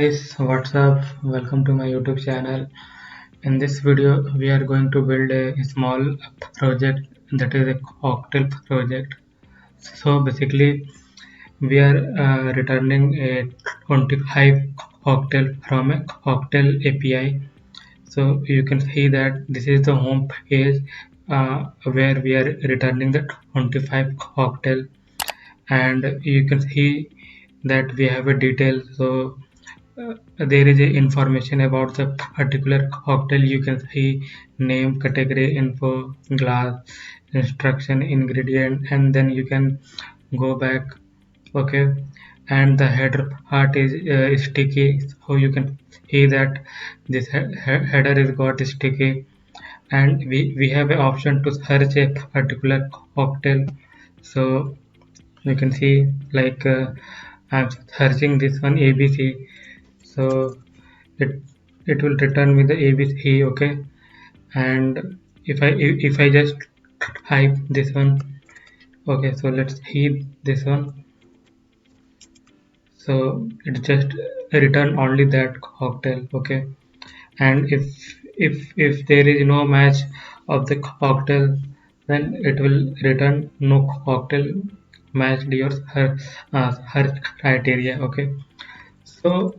guys, what's up? Welcome to my YouTube channel. In this video, we are going to build a small project that is a cocktail project. So basically, we are returning a 25 cocktail from a cocktail API. So you can see that this is the home page where we are returning the 25 cocktail, and you can see that we have a detail. So there is a information about the particular cocktail. You can see name, category, info, glass, instruction, ingredient, and then you can go back. Okay, and the header part is sticky, so you can see that this header is got sticky, and we have an option to search a particular cocktail. So you can see like I'm searching this one ABC, so it it will return with the ABC. Okay, and if I just type this one, okay, so let's see this one. So it just return only that cocktail. Okay, and if there is no match of the cocktail, then it will return no cocktail matched your her criteria. Okay, so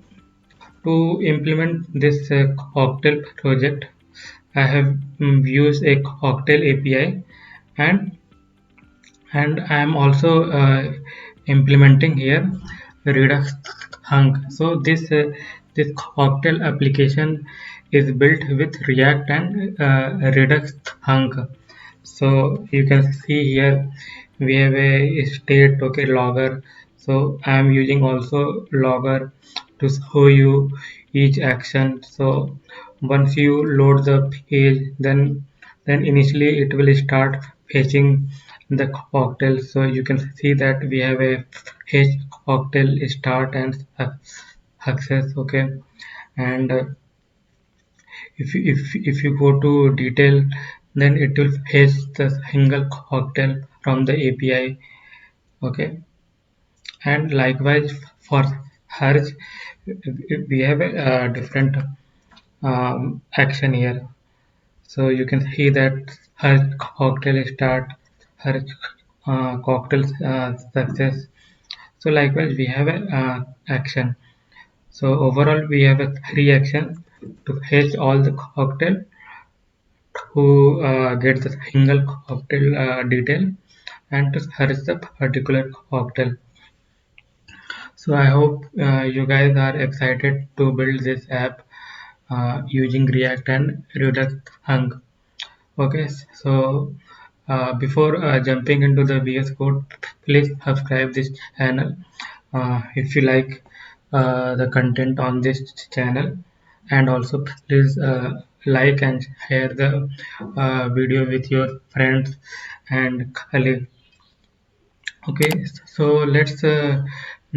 to implement this cocktail project, I have used a cocktail API, and I am also implementing here Redux Hunk. So this cocktail application is built with React and Redux Hunk. So you can see here we have a state, okay, logger. So I am using also logger to show you each action. So once you load the page, then initially it will start fetching the cocktail. So you can see that we have a fetch cocktail start and success. Okay, and if you go to detail, then it will fetch the single cocktail from the API. Okay, and likewise for search, we have a different action here. So you can see that her cocktail start, her cocktail success. So likewise we have a action. So overall we have a three action to fetch all the cocktail, who get the single cocktail detail, and to search the particular cocktail. So I hope you guys are excited to build this app using React and Redux Hunk. Okay, so before jumping into the VS Code, please subscribe this channel if you like the content on this channel, and also please like and share the video with your friends and colleagues. Okay, so let's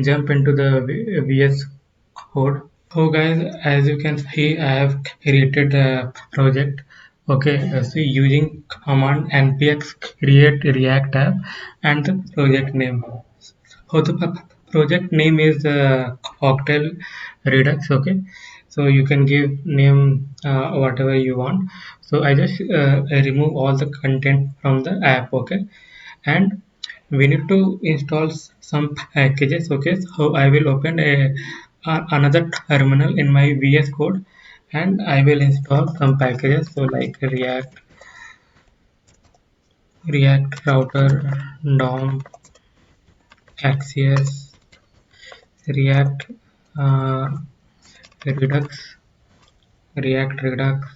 jump into the VS Code. So guys, as you can see, I have created a project. Okay, so using command npx create react app and the project name. So the project name is cocktail redux. Okay, so you can give name whatever you want. So I just remove all the content from the app. Okay, and we need to install some packages. Okay, so I will open another terminal in my VS Code, and I will install some packages. So like React router, DOM, Axios, React uh, Redux, React Redux,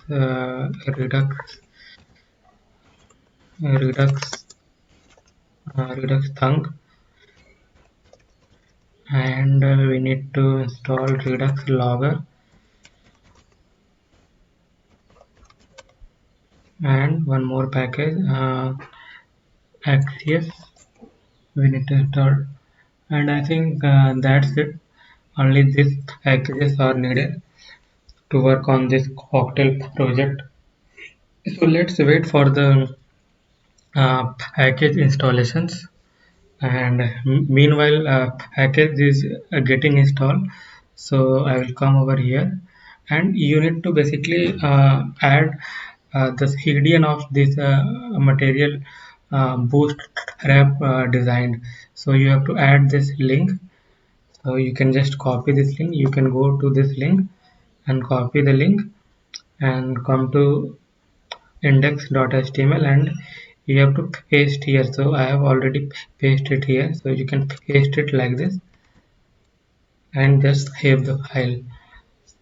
Redux, Redux Thunk, and we need to install Redux Logger, and one more package, Axios. We need to install, and I think that's it. Only these packages are needed to work on this cocktail project. So let's wait for the package installations, and meanwhile package is getting installed. So I will come over here, and you need to basically add the hidden of this material bootstrap designed. So you have to add this link. So you can just copy this link. You can go to this link and copy the link and come to index.html, and you have to paste here. So I have already pasted here. So you can paste it like this and just save the file,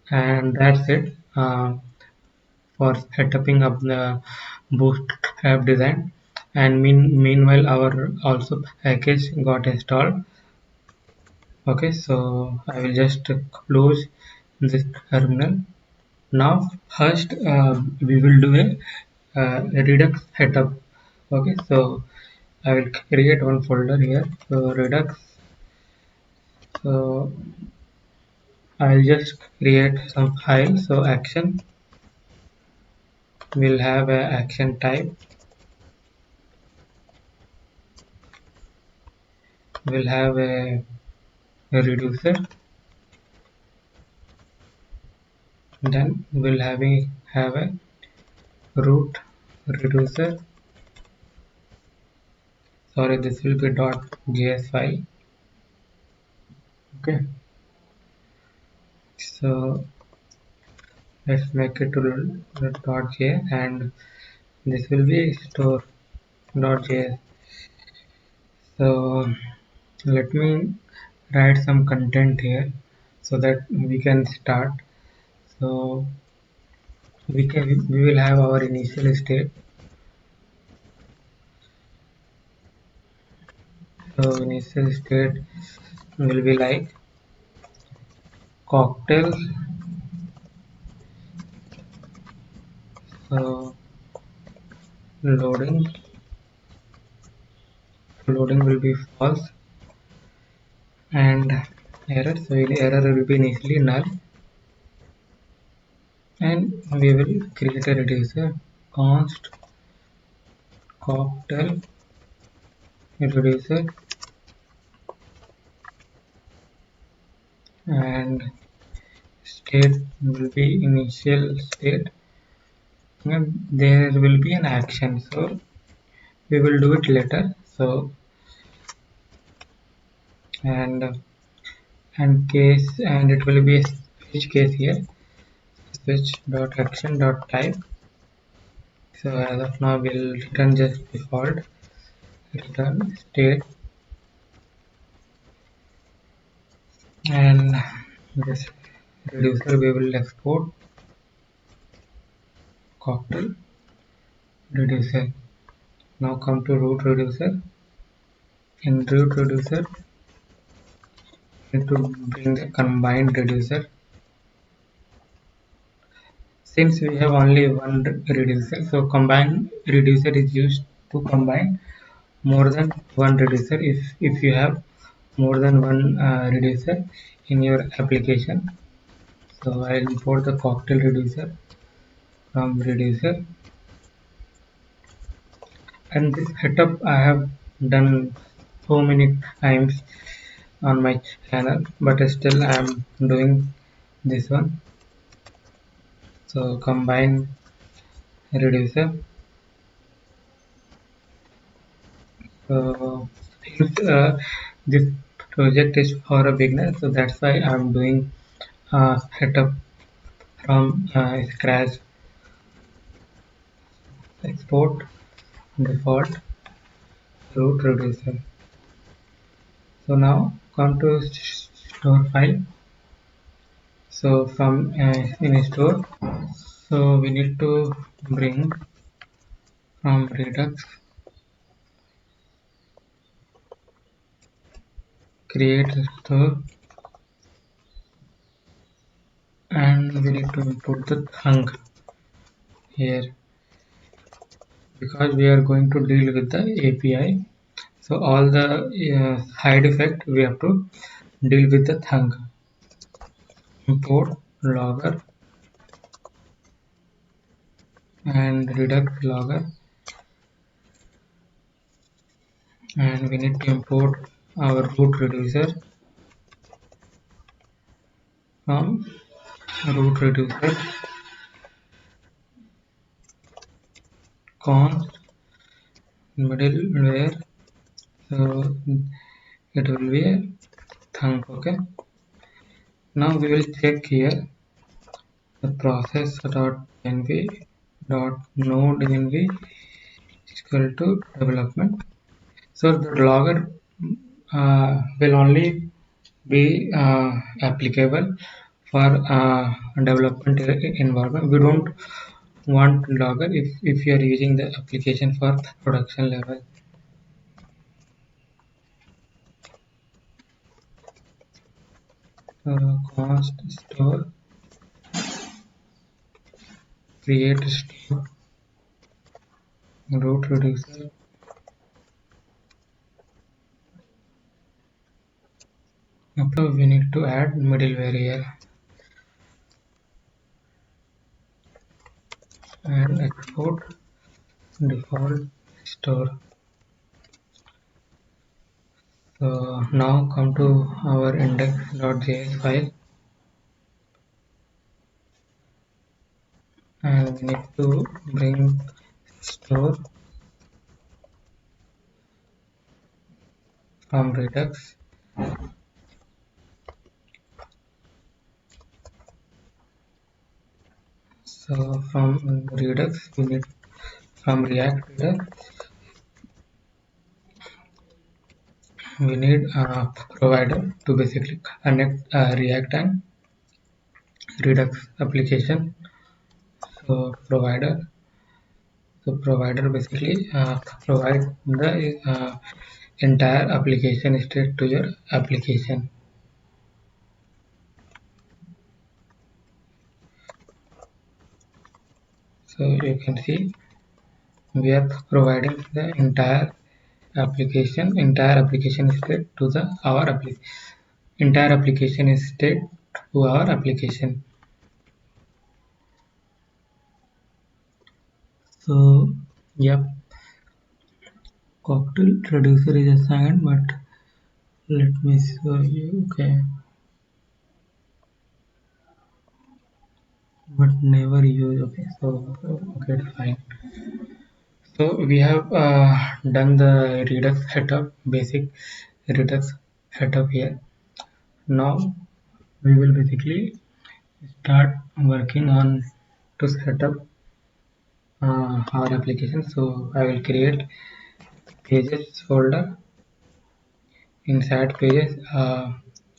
and that's it for setting up the bootstrap design. And meanwhile our also package got installed. Okay, so I will just close this terminal. Now first we will do a redux setup. Okay, so I will create one folder here. So redux. So I'll just create some file. So action will have a action type, will have a reducer, then we'll have a root reducer. Sorry, this will be .js file. Okay, so let's make it to .js, and this will be store.js. So let me write some content here so that we can start. So we will have our initial state. So initial state will be like cocktail. So loading loading will be false, and error. So the error will be initially null, and we will create a reducer const cocktail reducer, and state will be initial state, and there will be an action. So we will do it later. So and case, and it will be a switch case here, switch dot action dot type. So as of now we'll return just default return state, and this reducer we will export cocktail reducer. Now come to root reducer. In root reducer need to bring the combined reducer. Since we have only one reducer, so combined reducer is used to combine more than one reducer. If you have more than one reducer in your application. So I'll import the cocktail reducer from reducer, and this setup I have done so many times on my channel, but still I am doing this one. So combine reducer. So since this project is for a beginner, so that's why I'm doing setup from scratch. Export default root reducer. So now come to store file. So from in store, so we need to bring from Redux, create store, and we need to input the thunk here, because we are going to deal with the API. So all the side effect we have to deal with the thunk. Import logger and Redux logger, and we need to import our root reducer from root reducer const middleware. So it will be a thunk. Okay. Now we will check here the process.env dot node env is equal to development. So the logger will only be applicable for development environment. We don't want logger if you are using the application for production level. Const store create store root reducer. After we need to add middleware here and export default store. So now come to our index.js file and we need to bring store from Redux. So from Redux we need from React Redux we need a provider to basically connect React and Redux application. So provider basically provide the entire application state to your application. So you can see we are providing the entire application state to the entire application state to our application. So yep, cocktail reducer is assigned, but let me show you. Okay, but never use. Okay, so okay, fine. So we have done the Redux setup, basic Redux setup here. Now we will basically start working on to set up our application. So I will create pages folder. Inside pages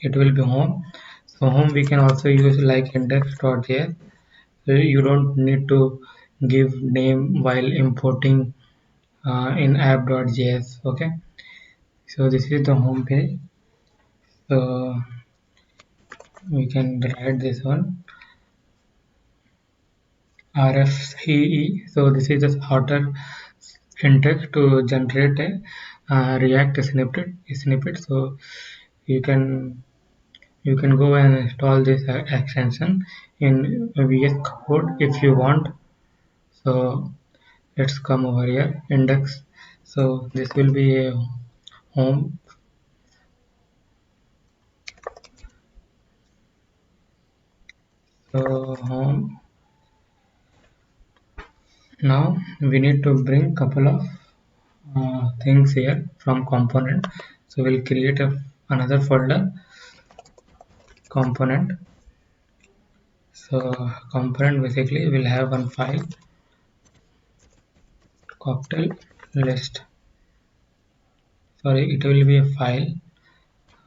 it will be home. So home we can also use like index.js. So you don't need to give name while importing in app.js. Okay, so this is the home page. So we can write this one RFCE. So this is the outer syntax to generate a React snippet. So you can go and install this extension in VS Code if you want. So let's come over here index. So this will be a home. So home. Now we need to bring couple of things here from component. So we'll create another folder component. So component basically will have one file cocktail list. Sorry, it will be a file.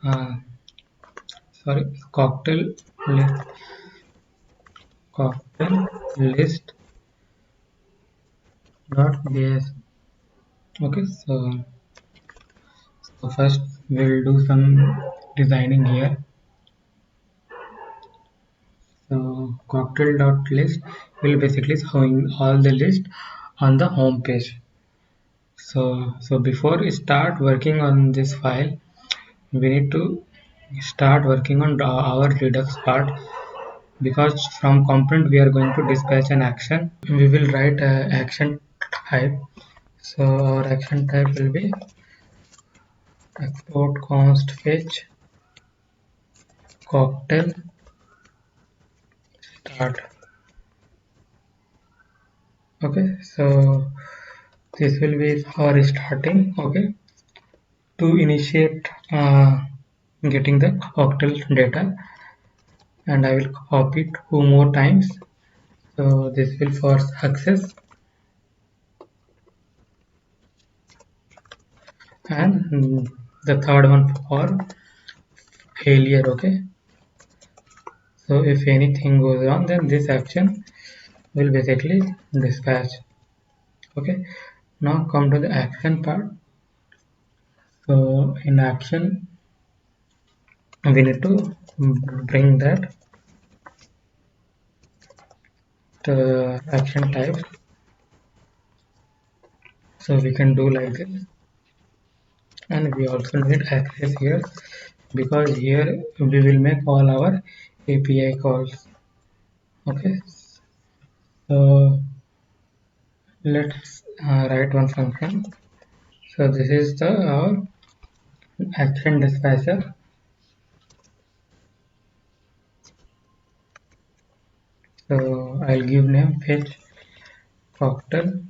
Uh, sorry, list cocktail list dot js. Okay, so first we'll do some designing here. So cocktail dot list will basically showing all the list on the home page. So before we start working on this file, we need to start working on our Redux part, because from component we are going to dispatch an action. We will write a action type. So our action type will be export const fetch cocktail start. Okay, so this will be for starting. Okay, to initiate getting the cocktail data, and I will copy 2 more times. So this will for success, and the third one for failure. Okay, so if anything goes wrong, then this action will basically dispatch. Okay, now come to the action part. So in action, we need to bring that the action type. So we can do like this, and we also need access here, because here we will make all our API calls. Okay, so let's write one function. So this is the our action dispatcher. So I'll give name fetch cocktail.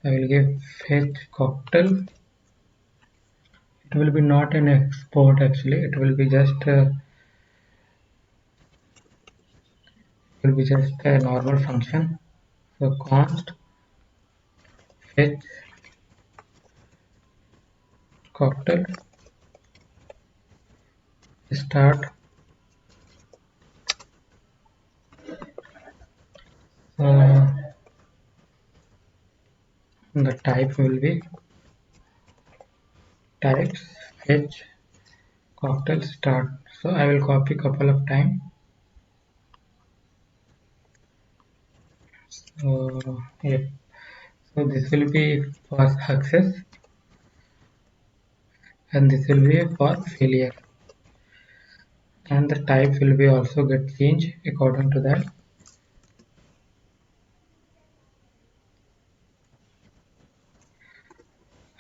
I will give fetch cocktail. It will be not an export actually. It will be just a normal function. So const fetch cocktail start. Uh, the type will be types fetch cocktail start. So I will copy couple of times. So yeah. So this will be for success, and this will be for failure, and the type will be also get changed according to that.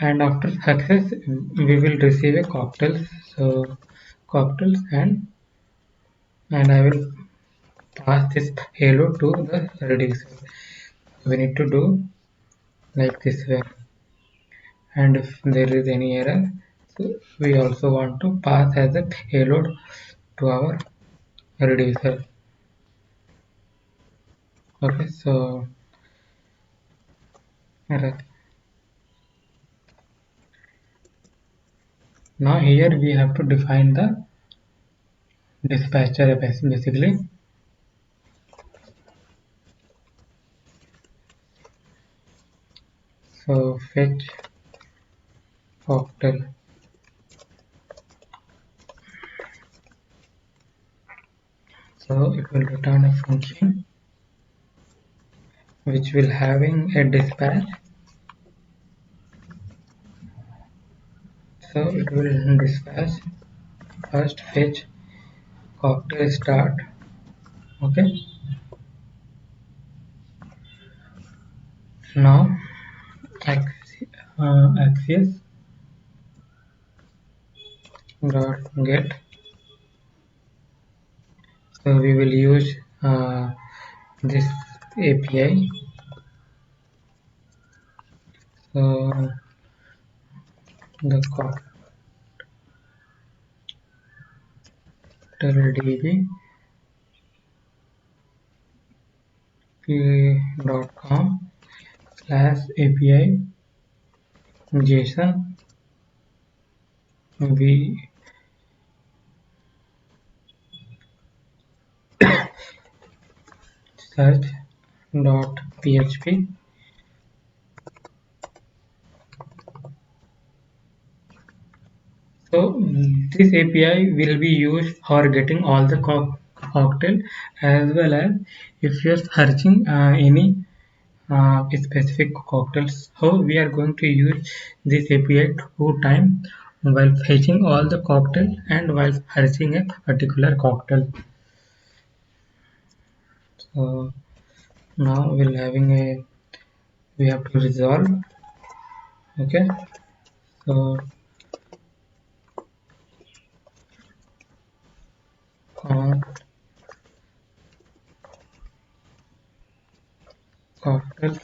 And after success, we will receive a cocktail. So cocktails, and I will pass this payload to the reducer. We need to do like this way, and if there is any error, so we also want to pass as a payload to our reducer. Okay, so now here we have to define the dispatcher basically. So fetch cocktail. So it will return a function which will having a dispatch. So it will dispatch first fetch cocktail start. Okay. Now access dot get. So we will use this API. So the cocktail db p.com /API JSON v search dot php. So this API will be used for getting all the cocktail, as well as if you're searching any specific cocktails. So we are going to use this API 2 times while fetching all the cocktail and while searching a particular cocktail. So now we have to resolve. Okay, so cocktails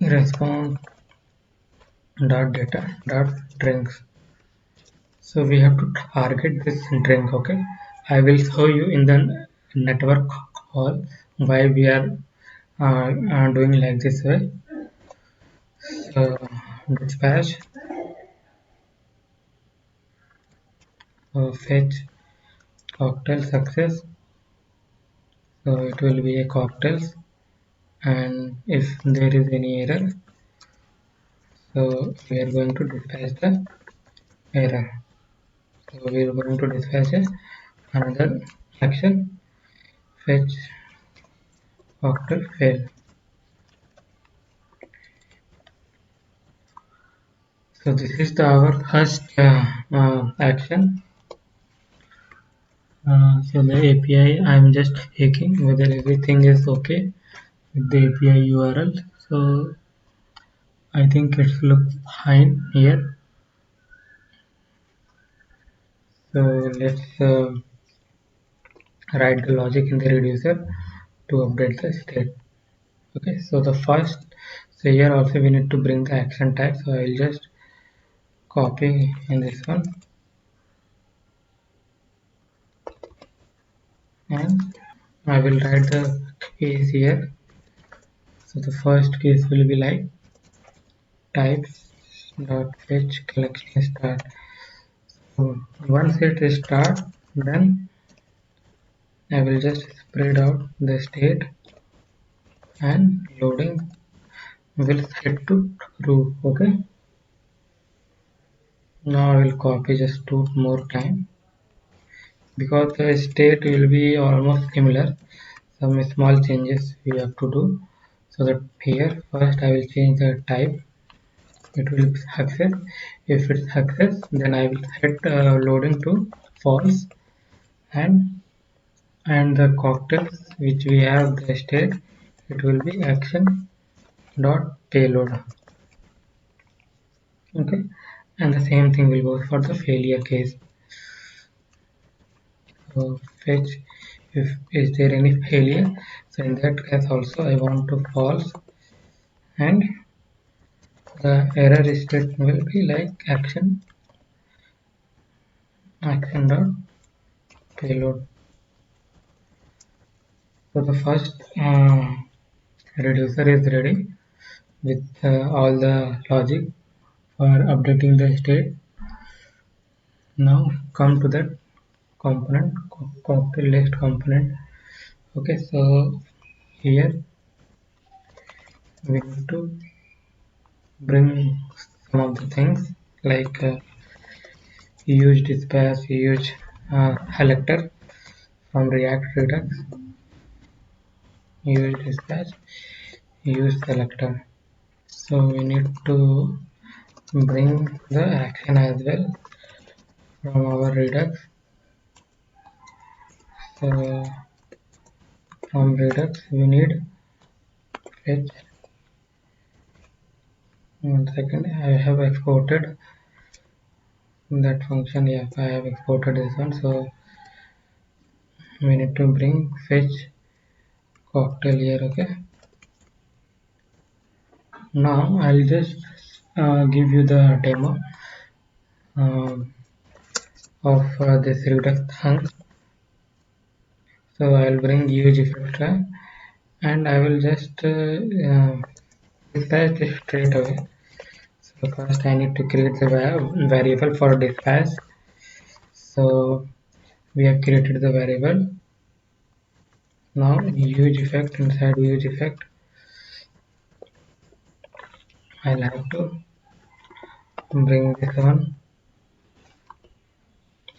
response dot data dot drinks. So we have to target this drink. Okay, I will show you in the network call why we are doing like this way. So dispatch fetch cocktail success. So it will be a cocktails, and if there is any error, so we are going to dispatch the error. So we are going to dispatch another action fetch cocktail fail. So this is our first action. So the API, I'm just checking whether everything is okay with the API URL. So I think it's look fine here. So let's write the logic in the reducer to update the state. Okay, so the first, so here also we need to bring the action tag. So I'll just copy in this one, and I will write the case here. So the first case will be like types dot fetch collection start. So once it is start, then I will just spread out the state and loading will set to true. Okay. Now I will copy just two more time because the state will be almost similar. Some small changes we have to do. So that here first I will change the type. It will be success. If it's success, then I will set loading to false, and the cocktails which we have the state, it will be action dot payload. Okay, and the same thing will go for the failure case. So fetch if is there any failure. So in that case also I want to false, and the error state will be like action dot payload. So the first reducer is ready with all the logic for updating the state. Now come to that component, cocktail list component. Okay, so here we need to bring some of the things like use dispatch, use selector from React Redux, use dispatch, use selector. So we need to bring the action as well from our Redux. So from Redux we need fetch. One second, I have exported that function. Yeah, I have exported this one. So we need to bring fetch cocktail here. Okay. Now I'll just give you the demo um, of this Redux thing. So I'll bring use effect and I will just dispatch this straight away. So first I need to create the variable for dispatch. So we have created the variable. Now use effect, inside use effect I'll have to bring this one.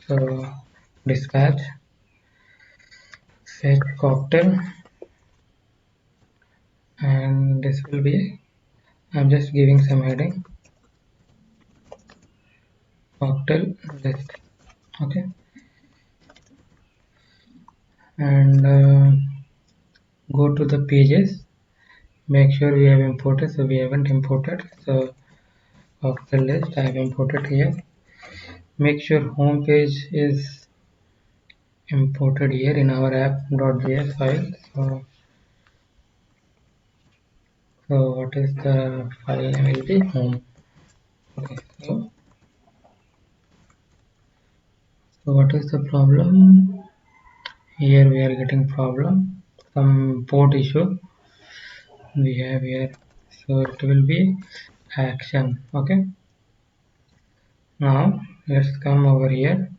So dispatch fetch cocktail, and this will be, I'm just giving some heading cocktail list. Okay, and go to the pages, make sure we have imported. So we haven't imported, so cocktail list I have imported here. Make sure home page is imported here in our app.js file. So what is the file name? Will be home. Okay, so what is the problem? Here we are getting problem, some port issue we have here. So it will be action. Okay, now let's come over here.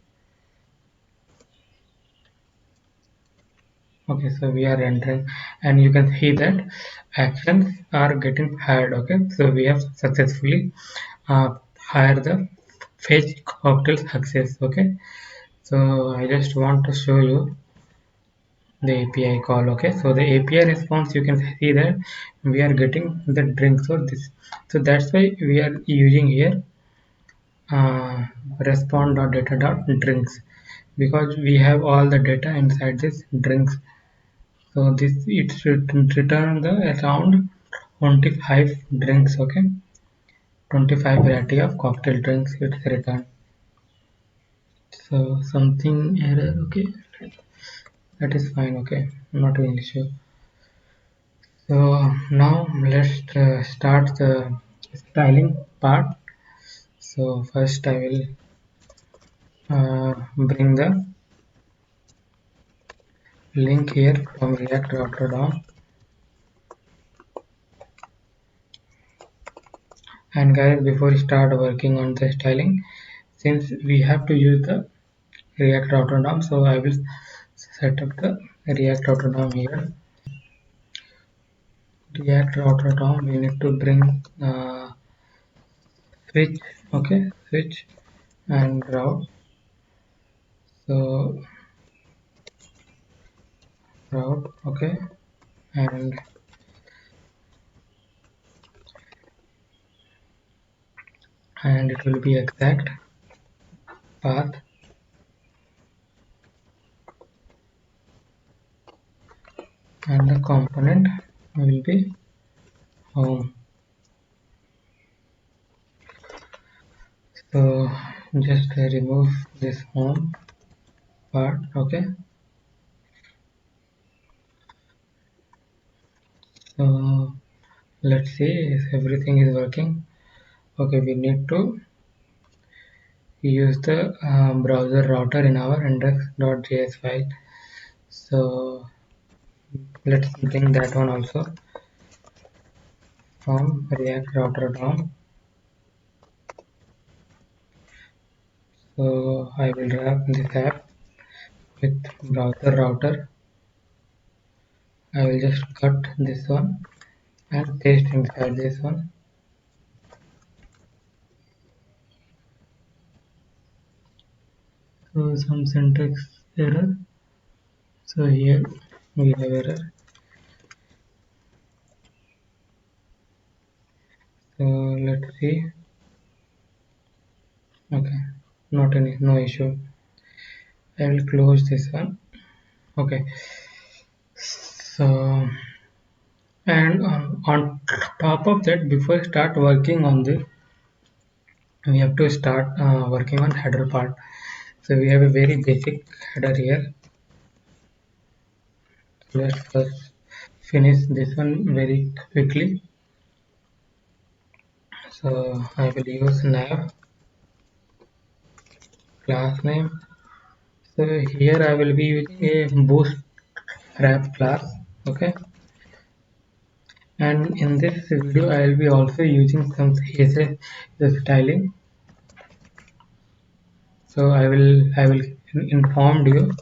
Okay, so we are entering and you can see that actions are getting hired. Okay, so we have successfully hired the fetch cocktail success. Okay, so I just want to show you the API call. Okay, so the API response, you can see that we are getting the drink. So that's why we are using here uh, respond.data.drinks, because we have all the data inside this drinks. So this it should return the around 25 drinks. Okay, 25 variety of cocktail drinks it's returned. So something error. Okay, that is fine. Okay, not an issue. So now let's start the styling part. So first I will bring the link here from React Router down. And guys, before we start working on the styling, since we have to use the React Router DOM, so I will set up the React Router DOM here. React Router DOM, we need to bring switch, okay, switch and route. So route, okay, and it will be exact path, and the component will be home. So just remove this home part. Okay, so let's see if everything is working. Okay, we need to use the browser router in our index.js file. So let's bring that one also from React Router DOM. So I will wrap this app with browser router. I will just cut this one and paste inside this one. So some syntax error. So here we have error. So let's see. Okay, no issue. I will close this one. Okay. So and on top of that, before I start working on this, we have to start working on header part. So we have a very basic header here. Let's first finish this one very quickly. So I will use nav class name. So here I will be using a bootstrap class. Okay, and in this video I will be also using some CSS styling. So I will inform you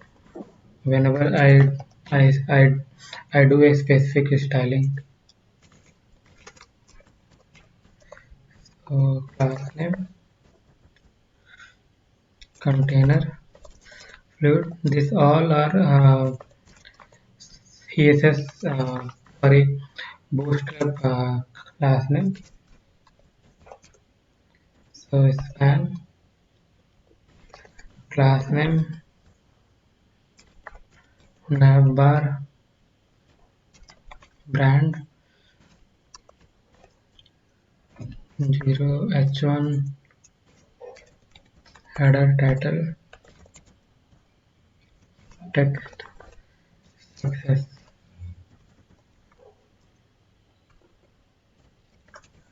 whenever I I I do a specific styling. So class name, container, fluid. These all are CSS sorry bootstrap class name. So span class name, navbar, brand, 0h1, header title, text success,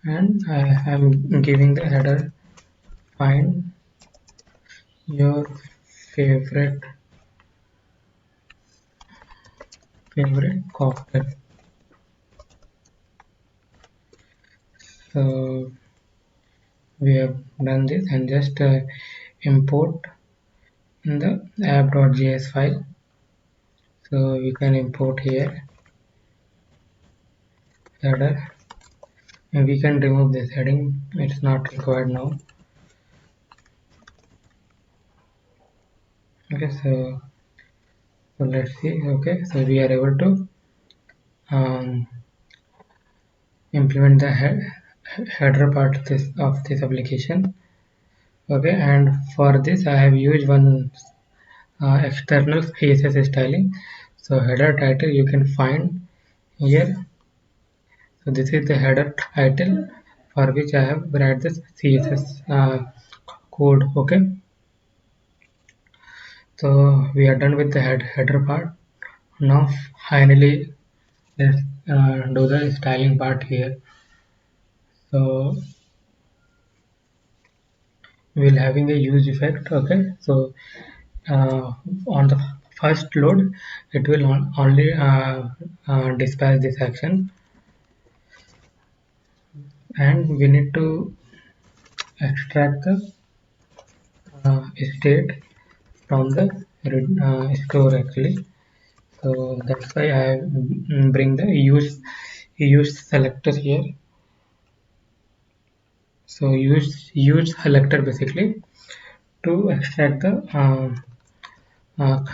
and I am giving the header find your favorite cocktail. So we have done this, and just import in the app.js file. So we can import here header, and we can remove this heading, it's not required now. Okay, so let's see. Okay, so we are able to um, implement the header part of this application. Okay, and for this I have used one external CSS styling. So header title you can find here. So this is the header title for which I have write this CSS code. Okay, so we are done with the header part. Now finally let's do the styling part here. So we'll having a use effect. Okay, so uh, on the first load it will only dispatch this action, and we need to extract the state from the store actually. So that's why I bring the use selector here. So use selector basically to extract the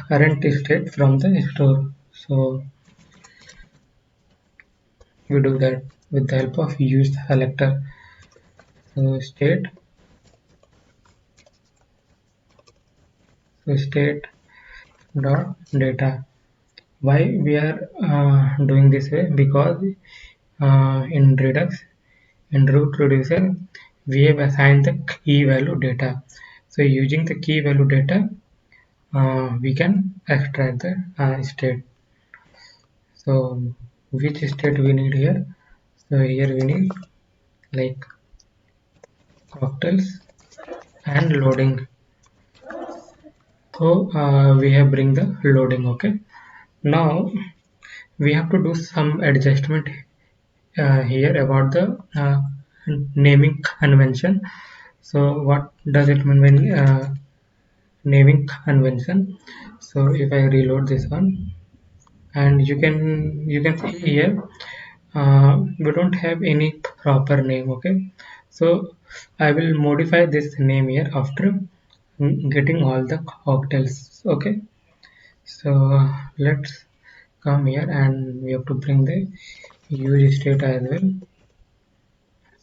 current state from the store. So we do that with the help of use selector. So state dot data. Why we are doing this way? Because in Redux, in root reducer, we have assigned the key value data. So using the key value data, we can extract the state. So which state we need here? So here we need like cocktails and loading. So we have bring the loading. Okay. Now we have to do some adjustment here about the naming convention. So what does it mean when naming convention? So if I reload this one, and you can see here we don't have any proper name. Okay, so I will modify this name here after getting all the cocktails. Okay, so let's come here, and we have to bring the use state as well.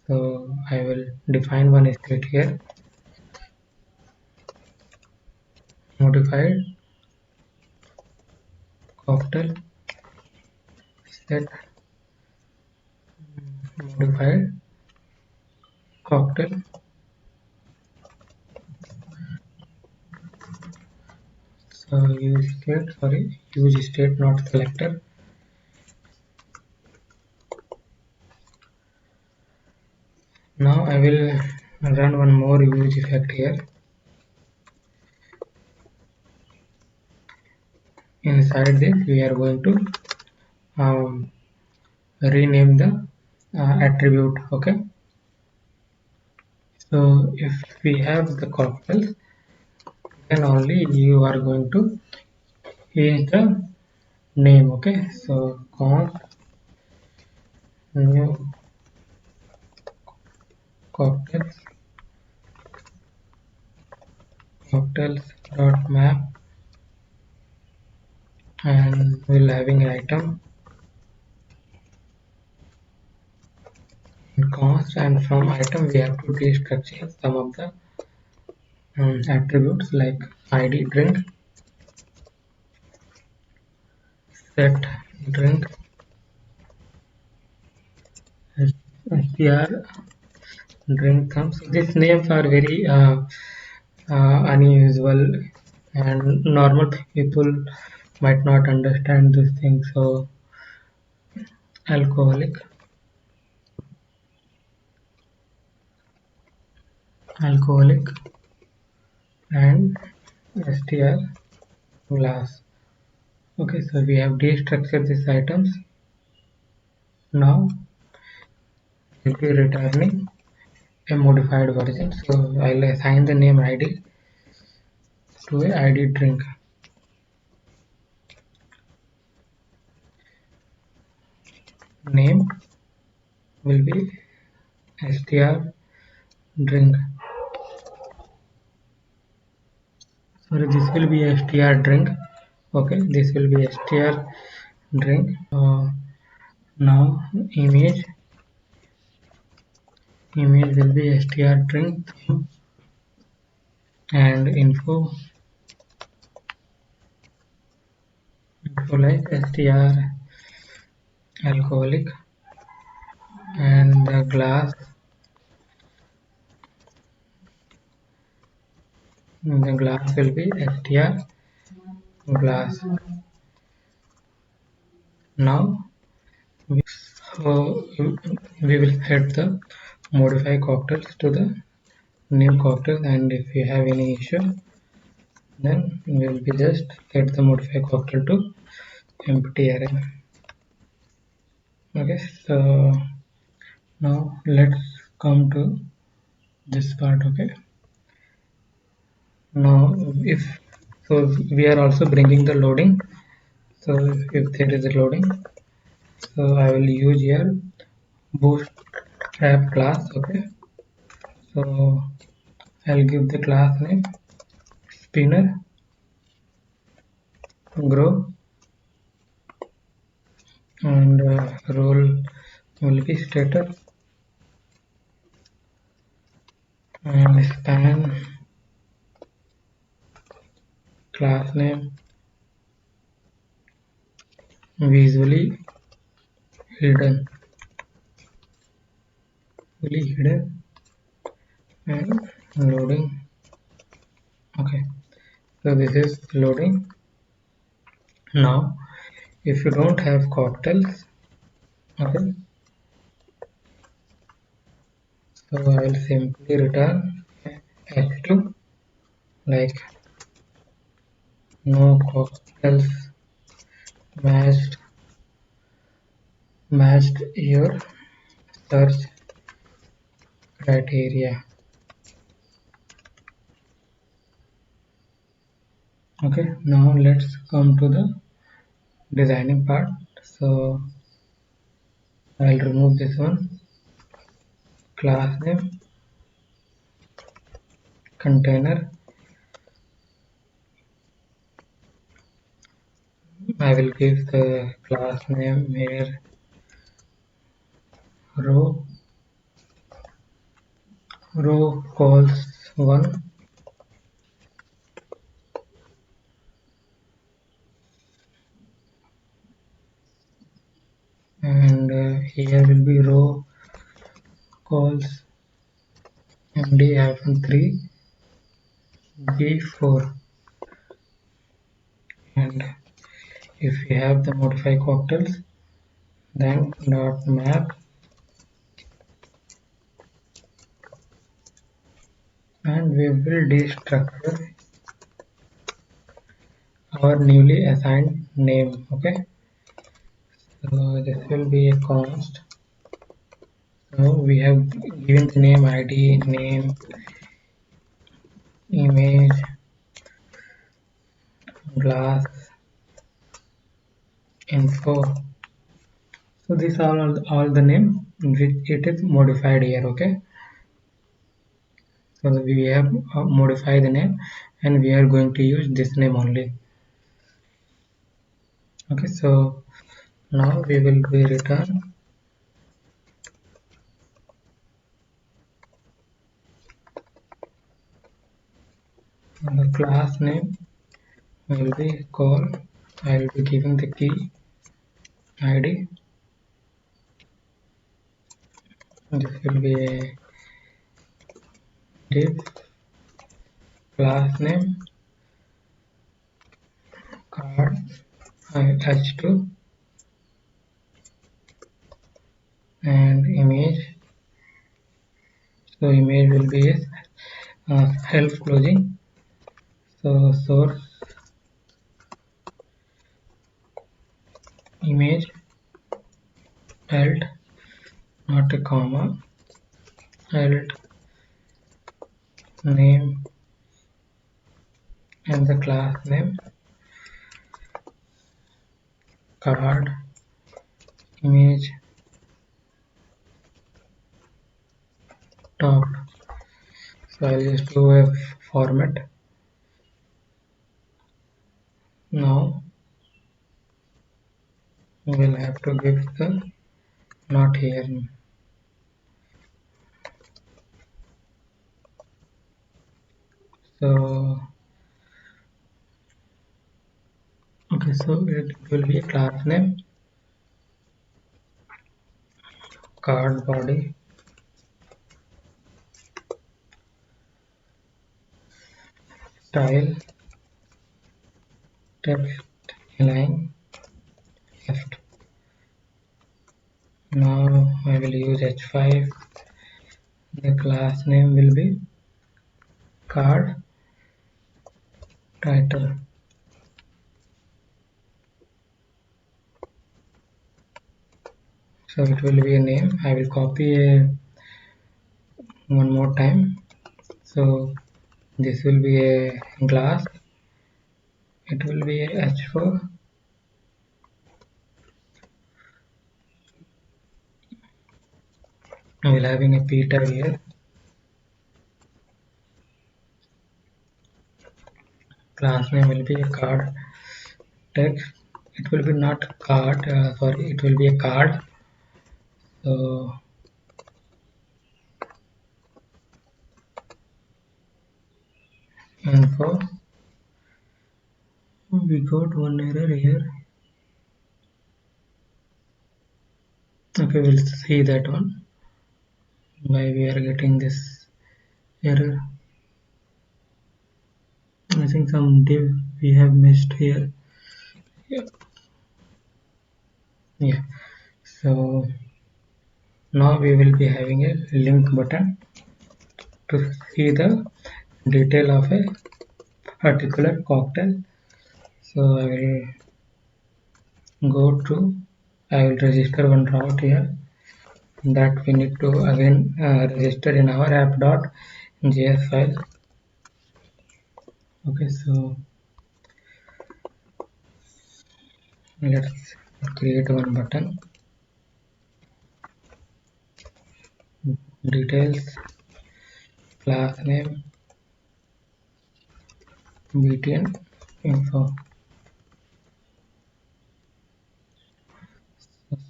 So I will define one state here, modified cocktail set, modified cocktail. So use state not selector. Now I will run one more use effect here. Inside this we are going to um, rename the attribute. Okay, so if we have the cocktails, then only you are going to change the name. Okay, so const new cocktails cocktails dot map, and we'll having an item in const, and from item we have to destructure some of the attributes like id drink, set drink, str drink comes. These names are very unusual and normal people might not understand this thing. So alcoholic, alcoholic, and str glass. Okay, so we have destructured these items. Now we'll be returning a modified version. So I'll assign the name ID to a ID drink. Name will be str drink. Sorry, this will be str drink. Okay, this will be str drink. Now image will be str drink and info like str alcoholic, and the glass will be str glass. Now so we will set the modify cocktails to the new cocktail, and if we have any issue, then we will be just set the modify cocktail to empty array. Okay, so now let's come to this part. Okay, now if so we are also bringing the loading. So if there is a loading, so I will use here bootstrap class. Okay, so I'll give the class name spinner grow, and role will be status, and span class name visually hidden, and loading. Okay, so this is loading. Now if you don't have cocktails, okay, so I will simply return h2 like no cocktails matched your search criteria. Okay, now let's come to the designing part. So I'll remove this one, class name container. I will give the class name here row calls 1, and here will be row calls md-3 b4, and if we have the modify cocktails, then dot map, and we will destructure our newly assigned name. Okay, so this will be a const. So we have given the name id, name, image, glass, info. So these are all the name which it is modified here. Okay, so we have modified the name, and we are going to use this name only. Okay, so now we will be return the class name will be call. I will be giving the key id. This will be a div class name card h2 and image. So image will be help closing. So source image alt, not a comma, alt name and the class name card image top. So I'll just do a format. Now we will have to give the not here. So okay, so it will be a class name card body style text align left. Now I will use h5. The class name will be card title. So it will be a name. I will copy one more time. So this will be a glass. It will be a h4. I will having a Peter here. Class name will be a card text. It will be not card. Sorry, it will be a card. So info. We got one error here. Okay, we'll see that one. Why we are getting this error? I think some div we have missed here. Yeah. Yeah. So now we will be having a link button to see the detail of a particular cocktail. So I will register one route here that we need to again register in our app.js file. Okay, so let's create one button. Details, class name, btn info.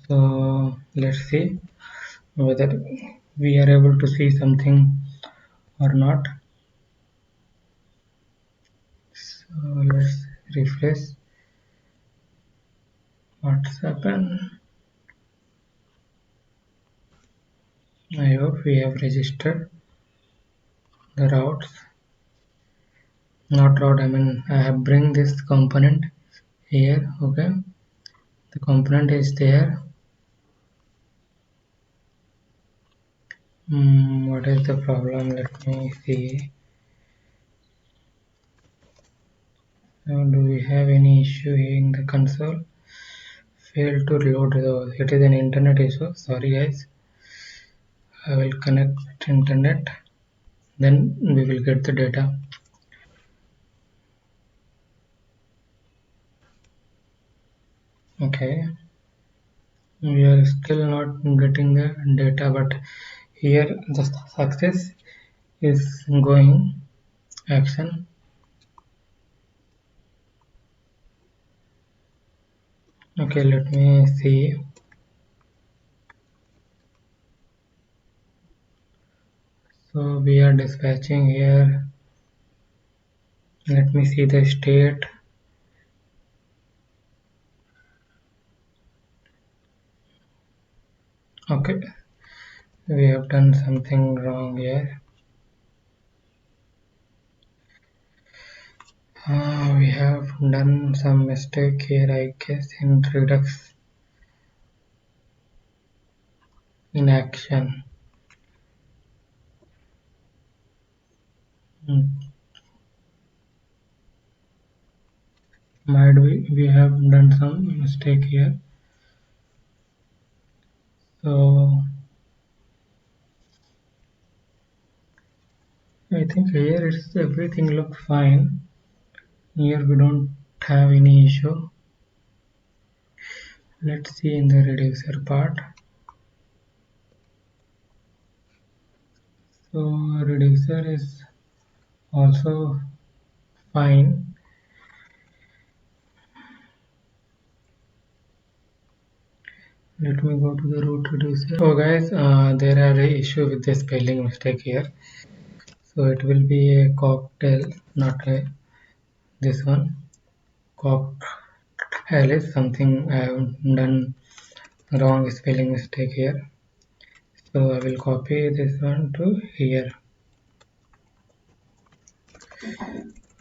So let's see whether we are able to see something or not. So let's refresh what's happened. I hope we have registered the routes. Not route, I mean I have bring this component here. Okay, the component is there. What is the problem? Let me see. Do we have any issue in the console? Failed to load. It is an internet issue. Sorry guys. I will connect internet. Then we will get the data. Okay. We are still not getting the data, but here the success is going action. Okay, let me see. So we are dispatching here. Let me see the state. Okay, we have done something wrong here. We have done some mistake here, I guess, in Redux in action. Hmm. Might we have done some mistake here. So I think here it's everything looks fine. Here we don't have any issue. Let's see in the reducer part. So reducer is also fine. Let me go to the root reducer. So guys, there are a issue with the spelling mistake here. So it will be a cocktail, not a this one. Cocktail is something I have done wrong spelling mistake here. So I will copy this one to here.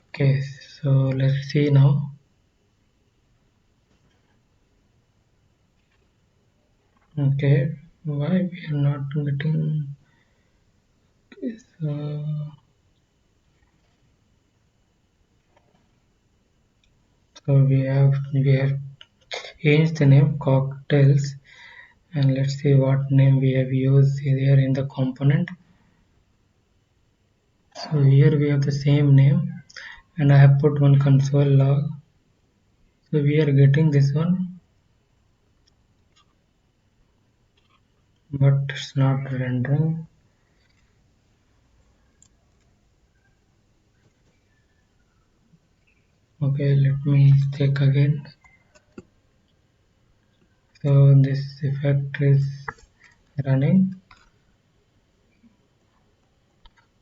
Okay, so let's see now. Okay, why we are not getting this? So we have changed the name cocktails, and let's see what name we have used here in the component. So here we have the same name, and I have put one console log. So we are getting this one, but it's not rendering. Okay, let me check again. So this effect is running.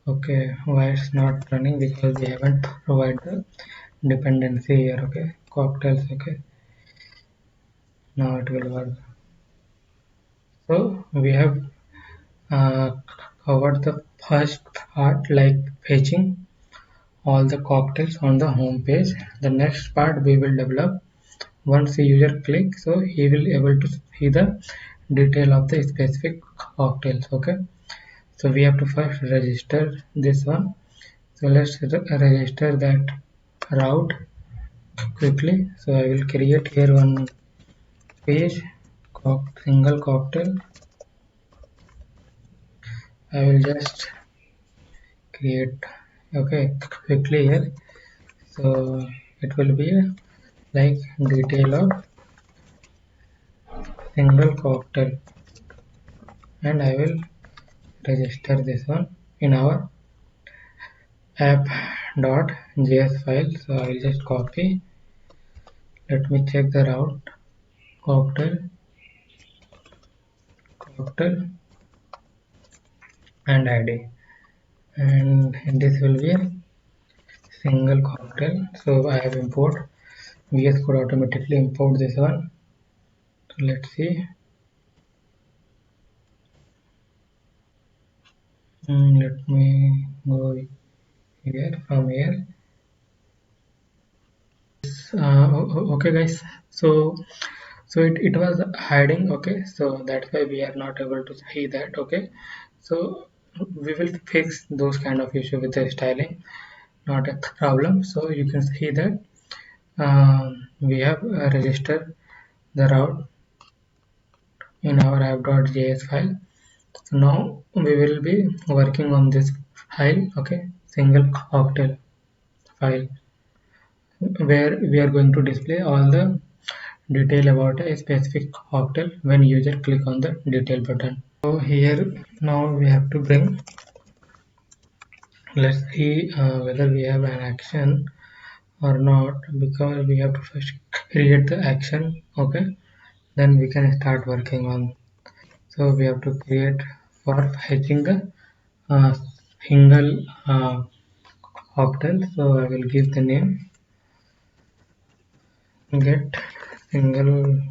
Okay, why it's not running? Because we haven't provided the dependency here. Okay, cocktails. Okay, now it will work. So we have uh, covered the first part, like fetching all the cocktails on the home page. The next part we will develop once the user clicks, so he will able to see the detail of the specific cocktails. Okay, so we have to first register this one. So let's register that route quickly. So I will create here one page, single cocktail. I will just create, okay, quickly here. So it will be like detail of single cocktail, and I will register this one in our app.js file. So I will just copy. Let me check the route cocktail, cocktail, and ID, and this will be a single cocktail. So I have import. VS Code automatically import this one. So let's see. Let me go here from here. Okay guys, so it was hiding. Okay, so that's why we are not able to see that. Okay, so we will fix those kind of issue with the styling, not a problem. So you can see that we have registered the route in our app.js file. So now we will be working on this file. Okay, single cocktail file, where we are going to display all the detail about a specific cocktail when user click on the detail button. So here now we have to bring, let's see whether we have an action or not, because we have to first create the action. Okay, then we can start working on. So we have to create for fetching the uh, single cocktail. So I will give the name get single,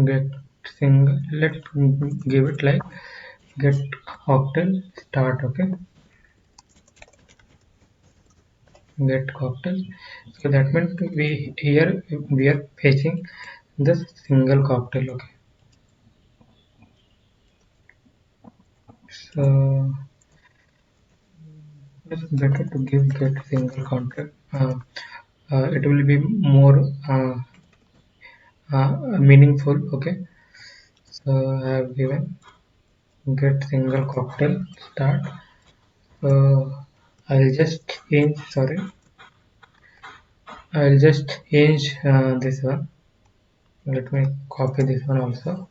get single, let's give it like get cocktail start. Okay, get cocktail. So that means we here we are fetching the single cocktail. Okay, so it's better to give get single cocktail. It will be more meaningful. Okay, so I have given get single cocktail start. So I'll just change. Sorry, I'll just change this one. Let me copy this one also.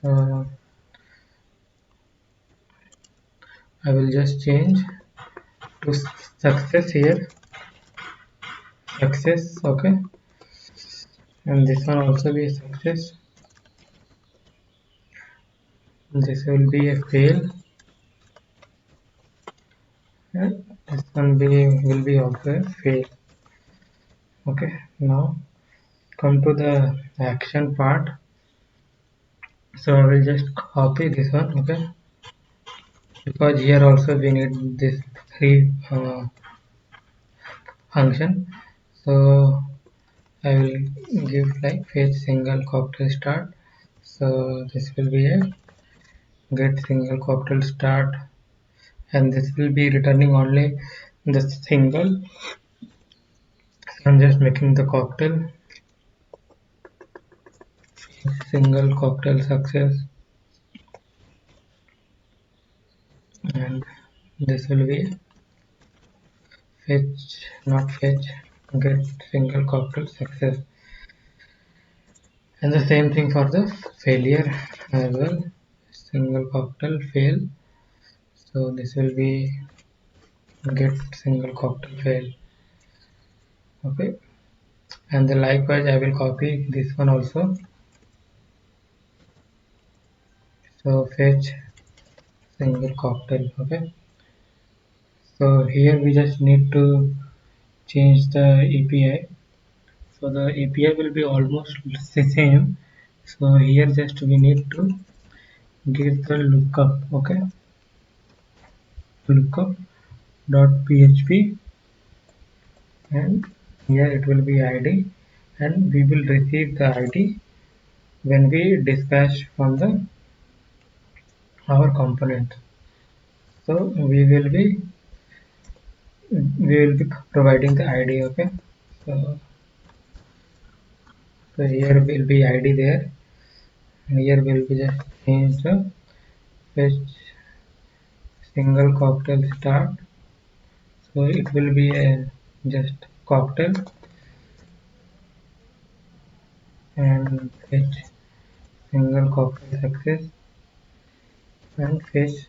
Uh, I will just change to success here. Success, okay, and this one also be a success. This will be a fail. And this one will be also a fail. Okay, now come to the action part. So I will just copy this one. Okay, because here also we need this three function. So I will give like fetch single cocktail start. So this will be a get single cocktail start, and this will be returning only the single. I'm just making the cocktail single cocktail success, and this will be fetch not fetch get single cocktail success, and the same thing for the failure as well. Single cocktail fail, so this will be get single cocktail fail. Okay, and the likewise I will copy this one also. So fetch single cocktail. Okay, so here we just need to change the API. So the API will be almost the same. So here just we need to give the lookup. Okay, lookup dot php, and here it will be ID, and we will receive the ID when we dispatch from the our component. So we will be providing the ID. Okay, so, so here will be ID there, and here will be just change the fetch single cocktail start. So it will be a just cocktail, and fetch single cocktail success, and fetch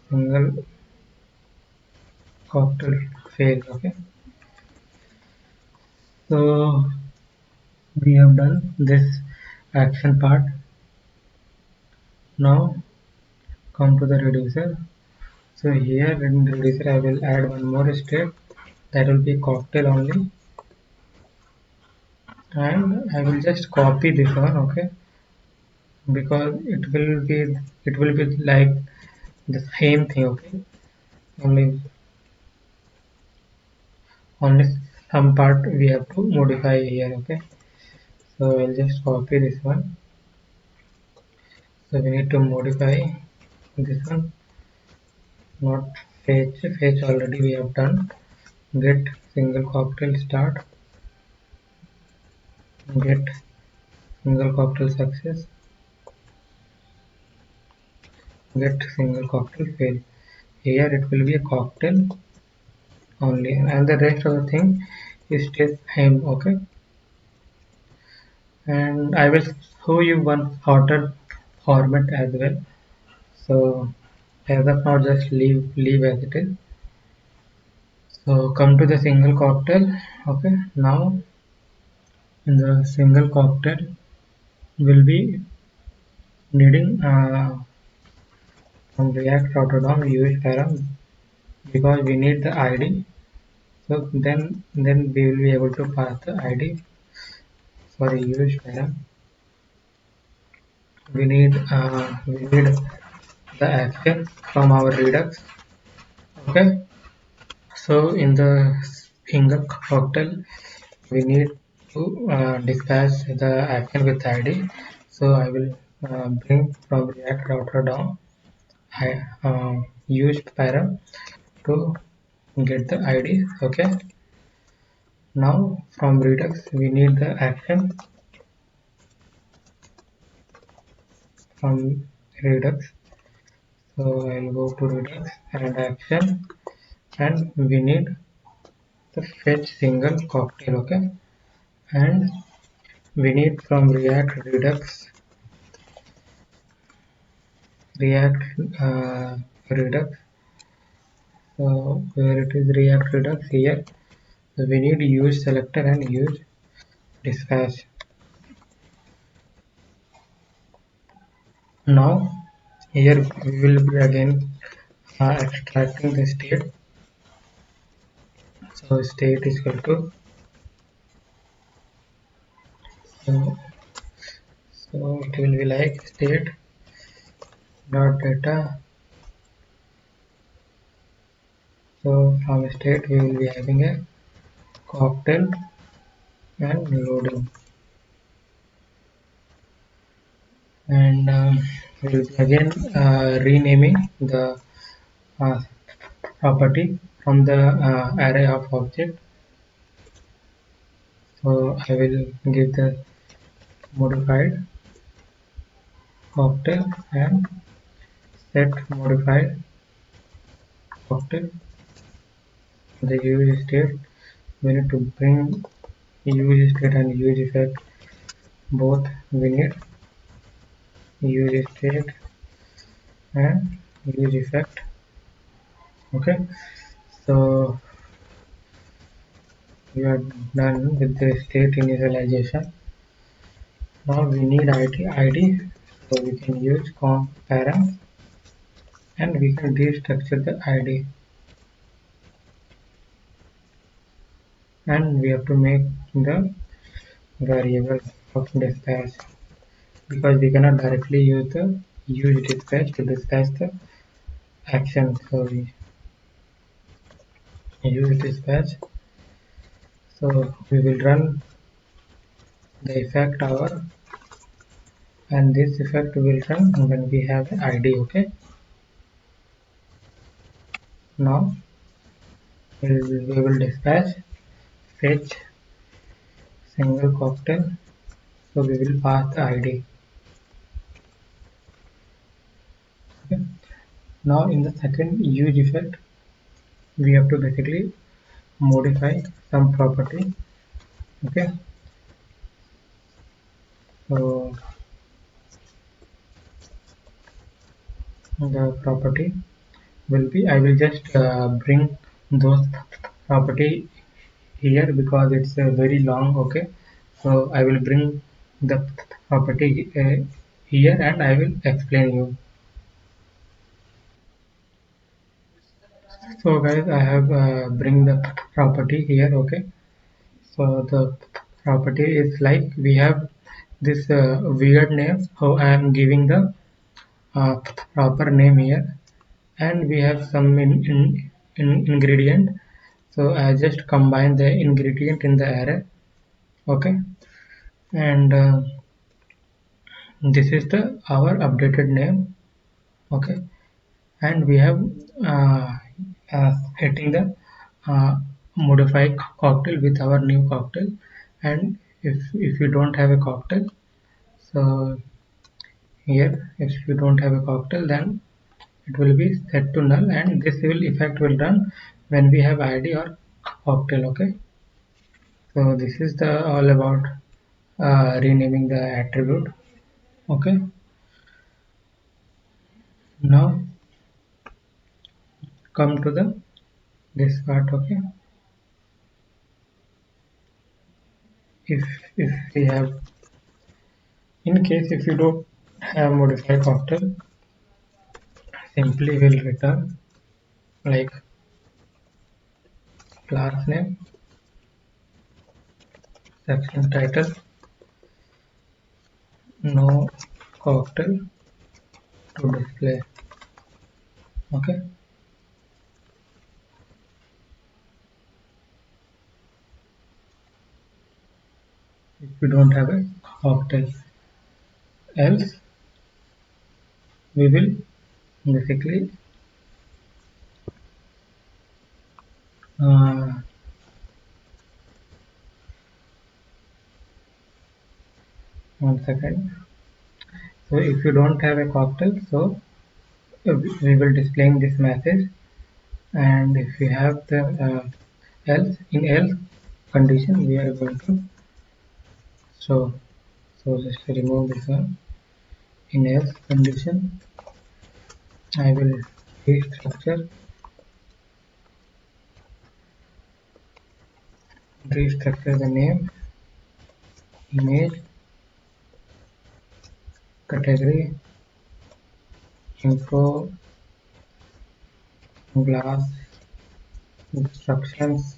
single cocktail fail. Okay, so we have done this action part. Now come to the reducer. So here in reducer I will add one more step, that will be cocktail only, and I will just copy this one. Okay, because it will be like the same thing. Okay, only only some part we have to modify here. Okay, so I'll just copy this one. So we need to modify this one, not fetch already we have done. Get single cocktail start, get single cocktail success, get single cocktail fail. Here it will be a cocktail only, and the rest of the thing is still same. Okay, and I will show you one sorted format as well. So as of now just leave as it is. So come to the single cocktail. Okay, now in the single cocktail will be needing from React Router DOM use param, because we need the ID. So then we will be able to pass the ID for use param. We need the action from our Redux. Okay, so in the single cocktail we need to dispatch the action with ID. So I will bring from React router down. I used param to get the ID. Okay, now from Redux we need the action from Redux. So I'll go to Redux and action, and we need the fetch single cocktail. Okay, and we need from React Redux. So where it is React Redux here, so we need use selector and use dispatch. Now here we will be again extracting the state. So state is equal to, so, so it will be like state dot data. So from state we will be having a cocktail and loading, and we will be again renaming the uh, property from the array of object. So I will give the modified cocktail and set modified cocktail. The use state, we need to bring use state and use effect both. We need use state and use effect. Okay, so we are done with the state initialization. Now we need ID, so we can use comp params and we can destructure the ID, and we have to make the variable of dispatch, because we cannot directly use the use dispatch to dispatch the action. So we use dispatch. So we will run the effect hour, and this effect will run when we have an ID. Okay, now we will dispatch fetch single cocktail. So we will pass the ID. Okay. Now in the second use effect, we have to basically modify some property. Okay, so the property will be, I will just bring those property here because it's very long. Okay, so I will bring the property here and I will explain you. So guys, I have bring the property here. Okay, so the property is like we have this weird name, so I am giving the uh, proper name here, and we have some ingredient. So I just combine the ingredient in the array. Okay, and this is the our updated name. Okay, and we have uh, hitting the uh, modify cocktail with our new cocktail. And if you don't have a cocktail, so here if you don't have a cocktail, then it will be set to null, and this will effect will run when we have ID or cocktail. Okay, so this is the all about renaming the attribute. Okay, now come to the this part. Okay, if if we have, in case if you don't have modified cocktail, simply will return like class name, section title, no cocktail to display. Okay, we don't have a cocktail. Else we will basically uh, 1 second. So if you don't have a cocktail, so we will displaying this message, and if we have the else, in else condition we are going to show. So just remove this one. In else condition I will restructure the name, image, category, info, glass, instructions,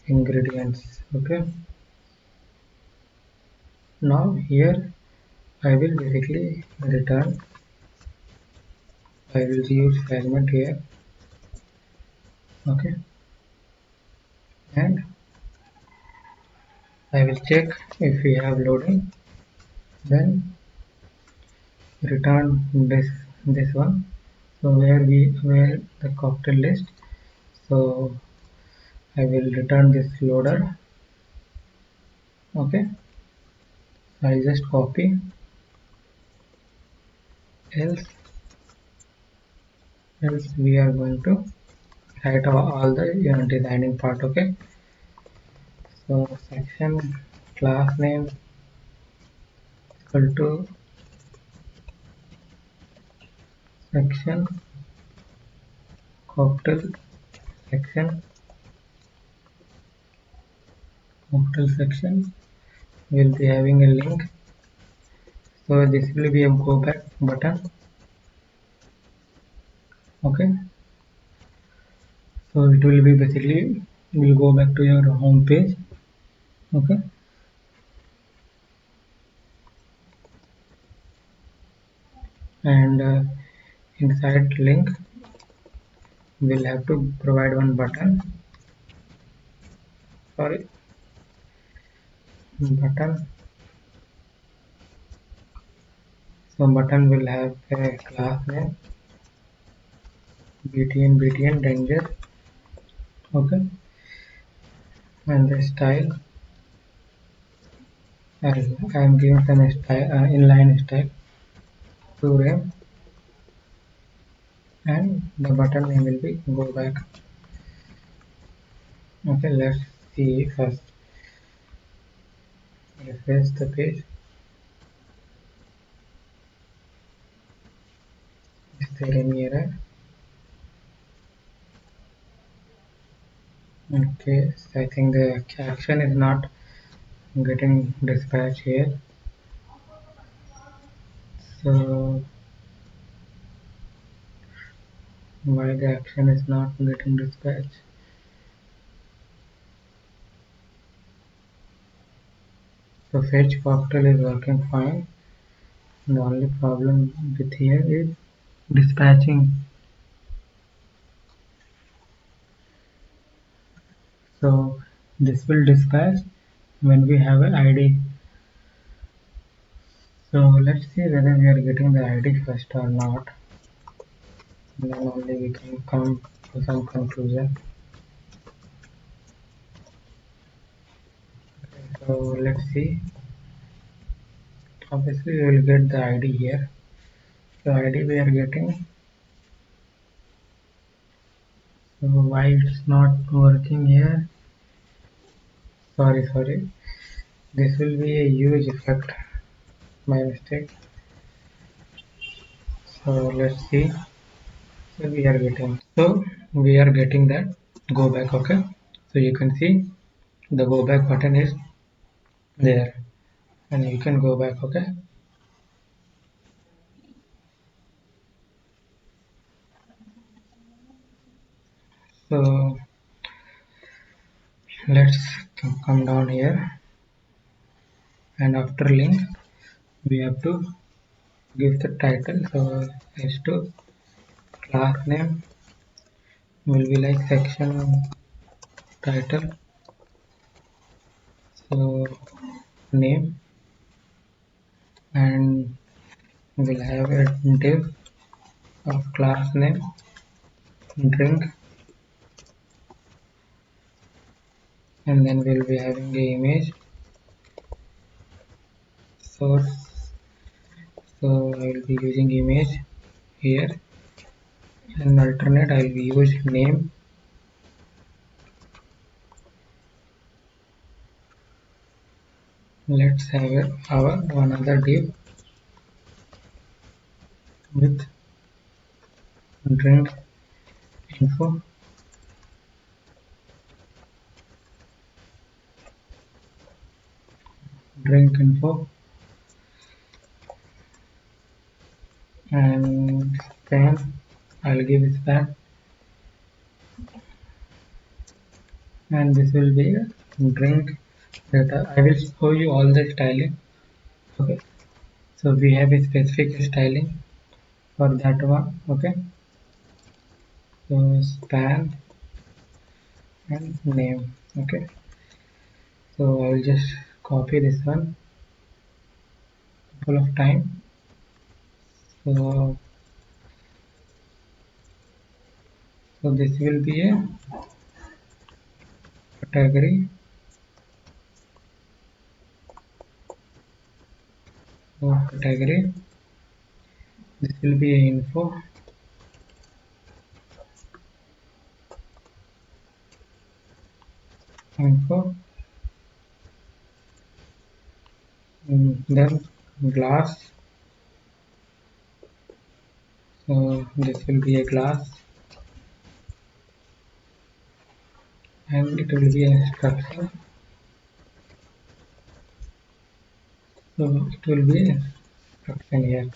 ingredients. Okay, now here I will basically return. I will use fragment here. Okay, and I will check if we have loading, then return this one. So where the cocktail list. So I will return this loader. Okay, I just copy, else we are going to write all the designing part. Okay, so section class name equal to section cocktail section will be having a link. So this will be a go back button. Okay, so it will be basically will go back to your home page. Okay, and inside link we'll have to provide one button. Sorry, button. So button will have a class name btn danger. Okay, and the style I am giving some style inline style to rem, and the button name will be go back. Okay, let's see first. Refresh the page. Is there any error? Okay, so I think the action is not getting dispatched here. So why the action is not getting dispatched? So fetch cocktail is working fine. The only problem with here is dispatching. So this will dispatch when we have an ID. So let's see whether we are getting the ID first or not. Then only we can come to some conclusion. So let's see. Obviously we will get the ID here. So ID we are getting. So why it's not working here? Sorry. This will be a huge effect. My mistake. So let's see. So we are getting that go back. Okay. So you can see the go back button is there, and you can go back. Okay. So let's come down here, and after link we have to give the title. So h2 class name will be like section title. So name, and we'll have a div of class name drink, and then we'll be having the image source. So I will be using image here, and alternate I will be use name. Let's have our another div with drink info, drink info, and span. I'll give span, and this will be a drink data. I will show you all the styling. Okay, so we have a specific styling for that one. Okay, so span and name. Okay, so I will just copy this one couple of time. So this will be a category. So category. This will be a info. Then glass. So this will be a glass, and it will be an instruction. So it will be an instruction here.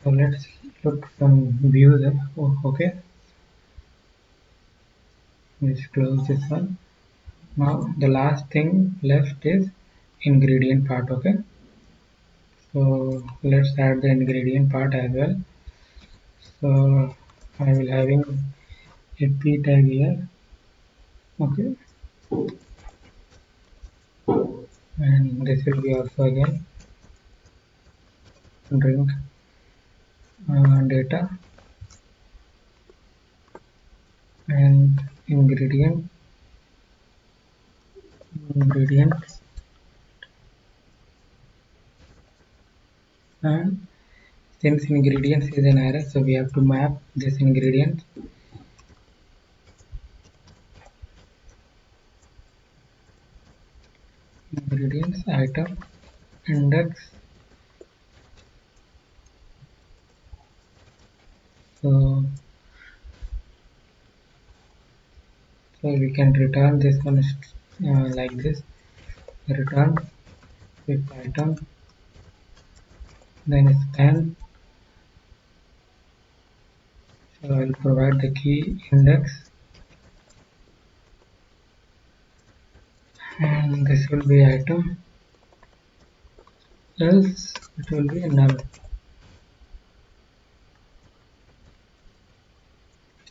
So let's look some views. Oh, okay, let's close this one. Now the last thing left is ingredient part. Okay, so let's add the ingredient part as well. So I will having a p tag here. Okay, and this will be also again drink data and ingredient, and since ingredients is an array, so we have to map this ingredients item index. So we can return this one like this, return with item, then span. So I will provide the key index, and this will be item, else it will be null.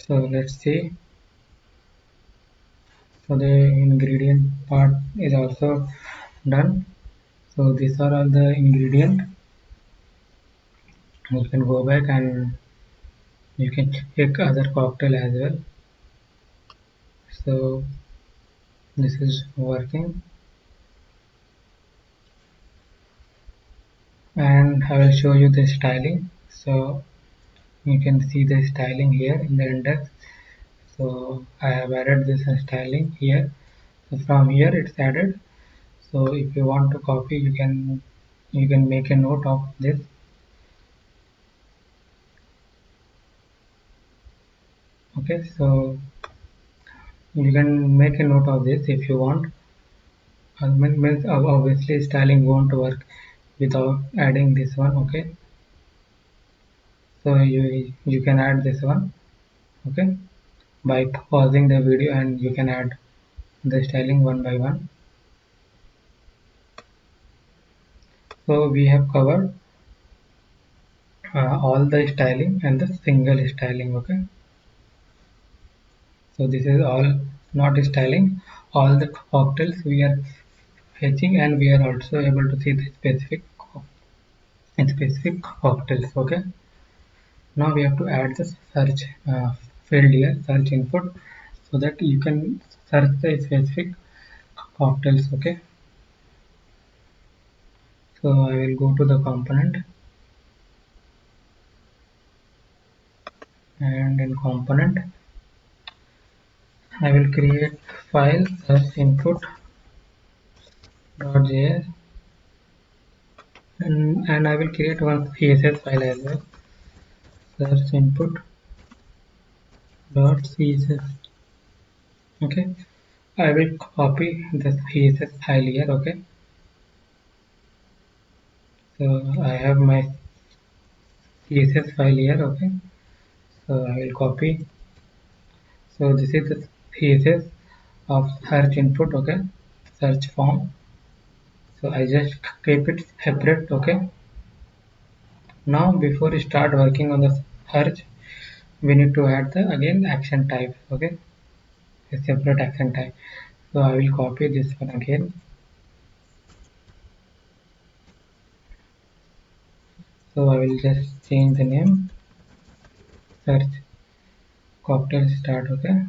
So let's see. So the ingredient part is also done. So these are all the ingredient. You can go back and you can check other cocktail as well. So this is working, and I will show you the styling. So you can see the styling here in the index. So I have added this styling here. So from here it's added. So if you want to copy, you can make a note of this. Okay, so you can make a note of this if you want. Means obviously styling won't work without adding this one. Okay, so you can add this one. Okay, by pausing the video, and you can add the styling one by one. So we have covered all the styling and the single styling. Okay, so this is all not styling. All the cocktails we are fetching, and we are also able to see the specific cocktails. Okay, now we have to add the search field here, search input, so that you can search the specific cocktails. Okay, so I will go to the component, and in component I will create file search input.js, and I will create one CSS file as well, search input.css. Okay, I will copy the CSS file here. Okay, so I have my CSS file here. Okay, so I will copy. So this is the CSS of search input. Okay, search form. So I just keep it separate. Okay, now before we start working on the search, we need to add the again action type. Okay, a separate action type. So I will copy this one again. So I will just change the name, search cocktail start. Okay,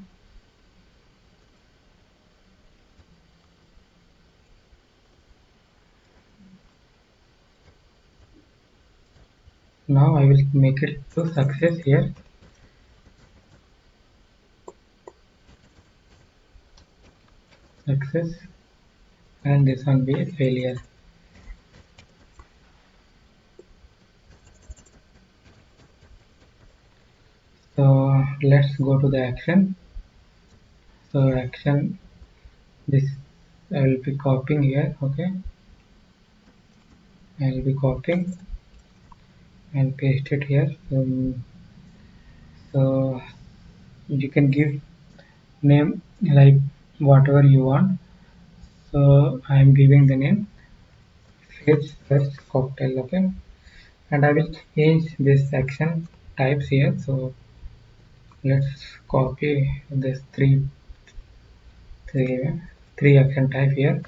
now I will make it to success here, success, and this one be failure. So let's go to the action. So action, this I will be copying here. Okay, I will be copying and paste it here. So you can give name like whatever you want. So I am giving the name fetch search cocktail. Okay, and I will change this action types here. So let's copy this three three action type here.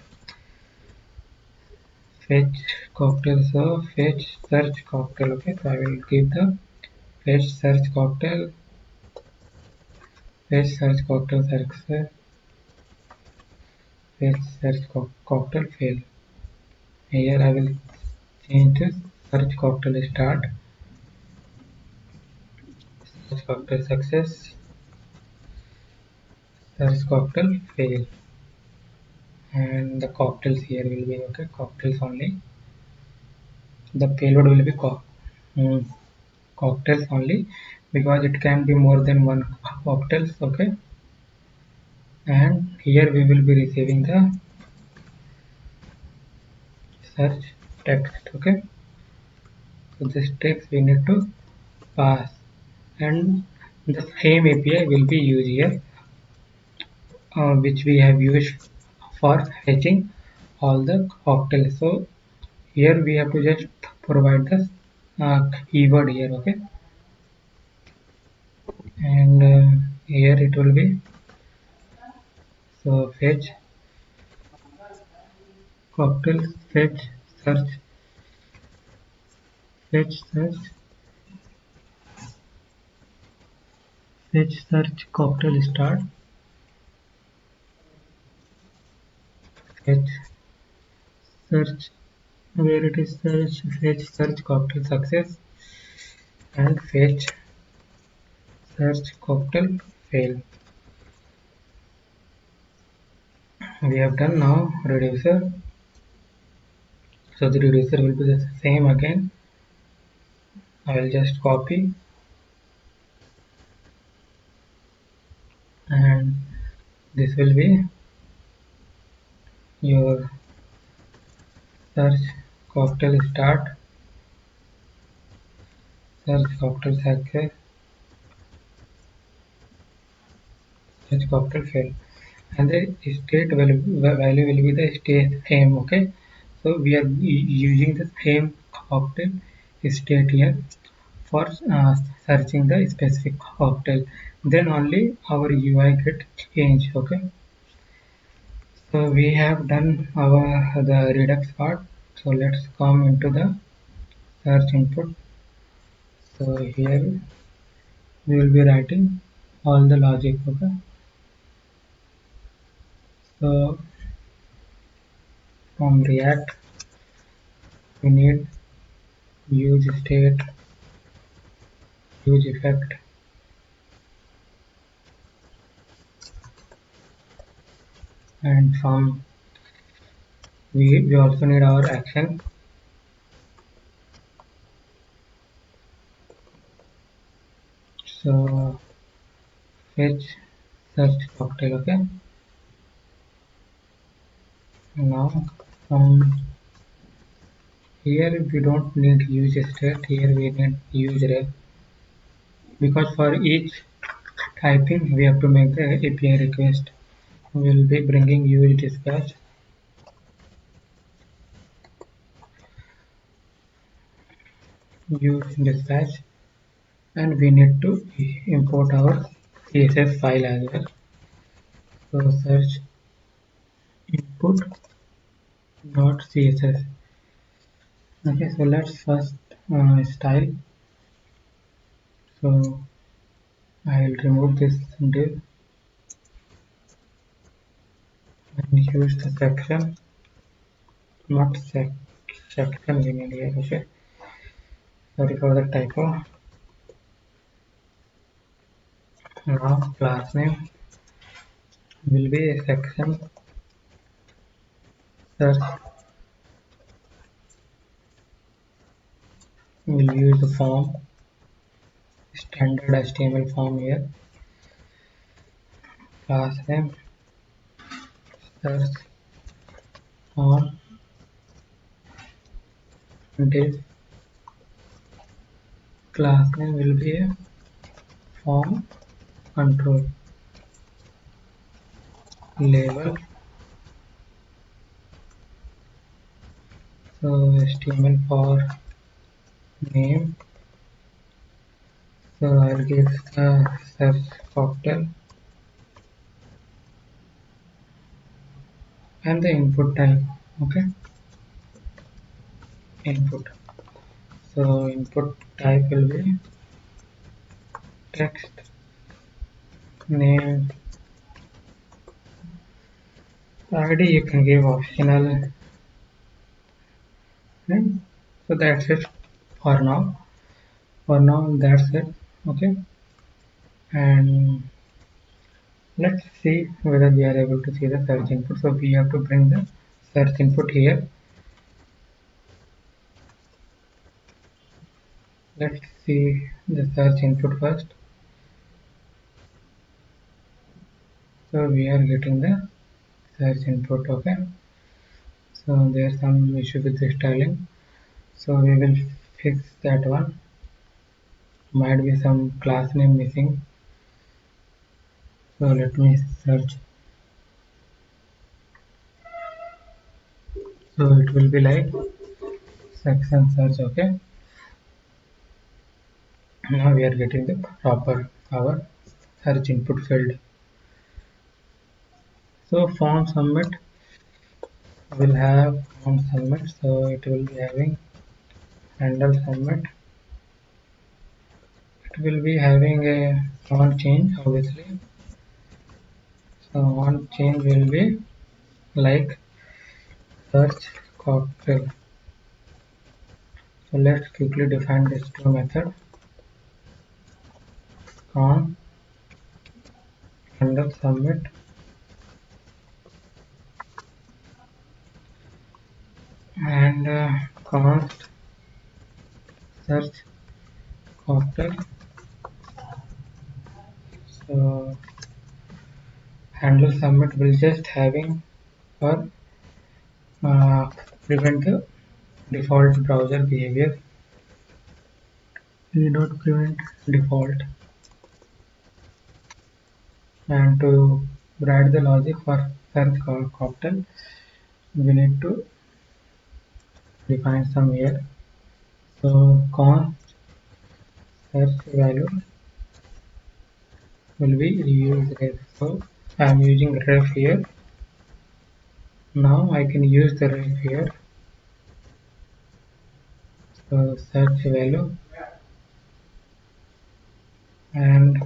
Fetch cocktail. So fetch search cocktail. Okay, so I will give the fetch search cocktail, fetch search cocktail success, fetch search cocktail fail. Here I will change to search cocktail start, search cocktail success, search cocktail fail, and the cocktails here will be okay, cocktails only. The payload will be mm, cocktails only, because it can be more than one cocktails. Okay, and here we will be receiving the search text. Okay, so this text we need to pass, and the same API will be used here, which we have used for fetching all the cocktails. So here we have to just provide the keyword here. Okay, and here it will be, so fetch cocktail, search fetch search fetch search cocktail start, fetch search, where it is fetch search cocktail success, and fetch search cocktail fail. We have done. Now reducer. So the reducer will be the same again. I will just copy, and this will be your search cocktail start, search cocktail success, search cocktail fail, and the value will be the state same. Okay, so we are using the same cocktail state here for searching the specific cocktail. Then only our UI get changed. Okay, So we have done our the Redux part. So let's come into the search input. So here we will be writing all the logic. Okay. So from React we need use state, use effect, and from we also need our action. So fetch search cocktail. Okay. Now from here we don't need use state. Here we need use ref, because for each typing we have to make the API request. We will be bringing use dispatch, use dispatch, and we need to import our CSS file as well. So search input dot CSS. Okay, so let's first style. So I will remove this div and use the section, not section we need here. Okay, sorry for the typo. Now class name will be a section search. We'll use the form, standard HTML form here. Class name search on div. Class name will be a form control. Label, so HTML for name. So I'll give the search cocktail and the input type. Okay, input. So input type will be text, name, ID. You can give optional, right? So that's it for now. For now, that's it. Okay, and let's see whether we are able to see the search input. So we have to bring the search input here. Let's see the search input first. So we are getting the search input. Okay, so there's some issue with the styling, so we will fix that one. Might be some class name missing, so let me search. So it will be like section search. Okay, now we are getting the proper our search input field. So form submit will have form submit, so it will be having handle submit. It will be having a on change obviously. So on change will be like search cocktail. So let's quickly define this two method. On handle submit and const search cocktail. So handle submit will just having for prevent the default browser behavior. We not prevent default, and to write the logic for search cocktail we need to define some here. So const search value will be use ref. So I am using ref here. Now I can use the ref here. So search value, and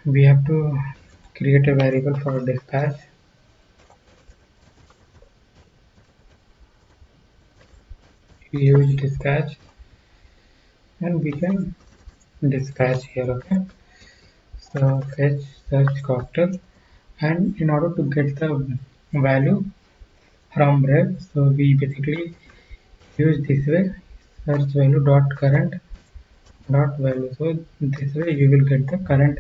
we have to create a variable for dispatch. Use dispatch, and we can dispatch here. Okay. So fetch search cocktail, and in order to get the value from ref, so we basically use this way, search value dot current dot value. So this way you will get the current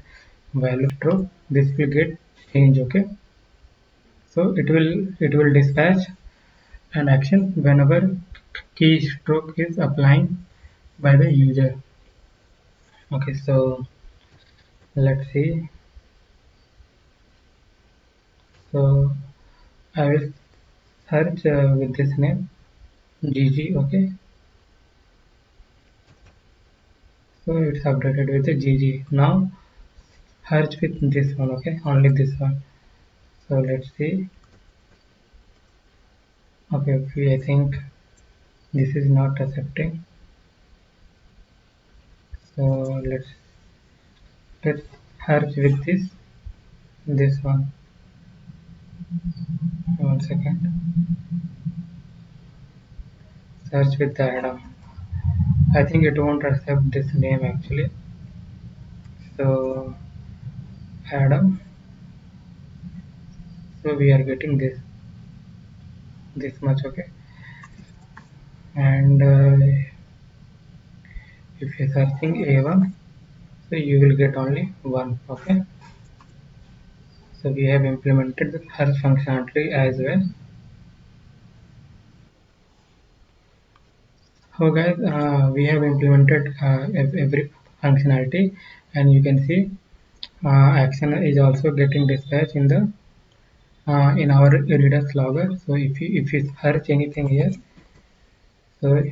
value stroke. This will get change. Okay. So it will dispatch an action whenever keystroke is applying by the user. Okay, so let's see. So I will search with this name GG. Okay, so it's updated with the GG. Now search with this one. Okay, only this one. So let's see. Okay, I think this is not accepting. So let's search with this one. One second. Search with the Adam. I think it won't accept this name actually. So Adam. So we are getting this much. Okay, and if you're searching A1, so you will get only one. Okay, so we have implemented the search functionality as well. So guys, we have implemented every functionality, and you can see action is also getting dispatched in our Redux logger. So if you search anything here, so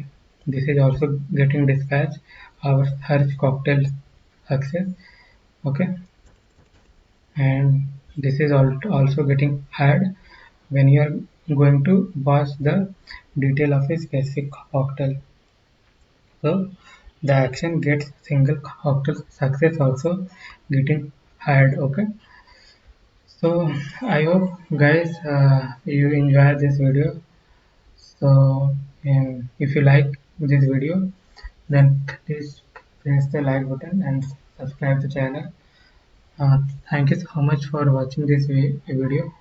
this is also getting dispatched our search cocktail success. Okay, and this is also getting added when you are going to watch the detail of a specific cocktail. So the action gets single cocktail success also getting added. Okay, so I hope guys you enjoy this video. So if you like this video, then please press the like button and subscribe the channel. Thank you so much for watching this video.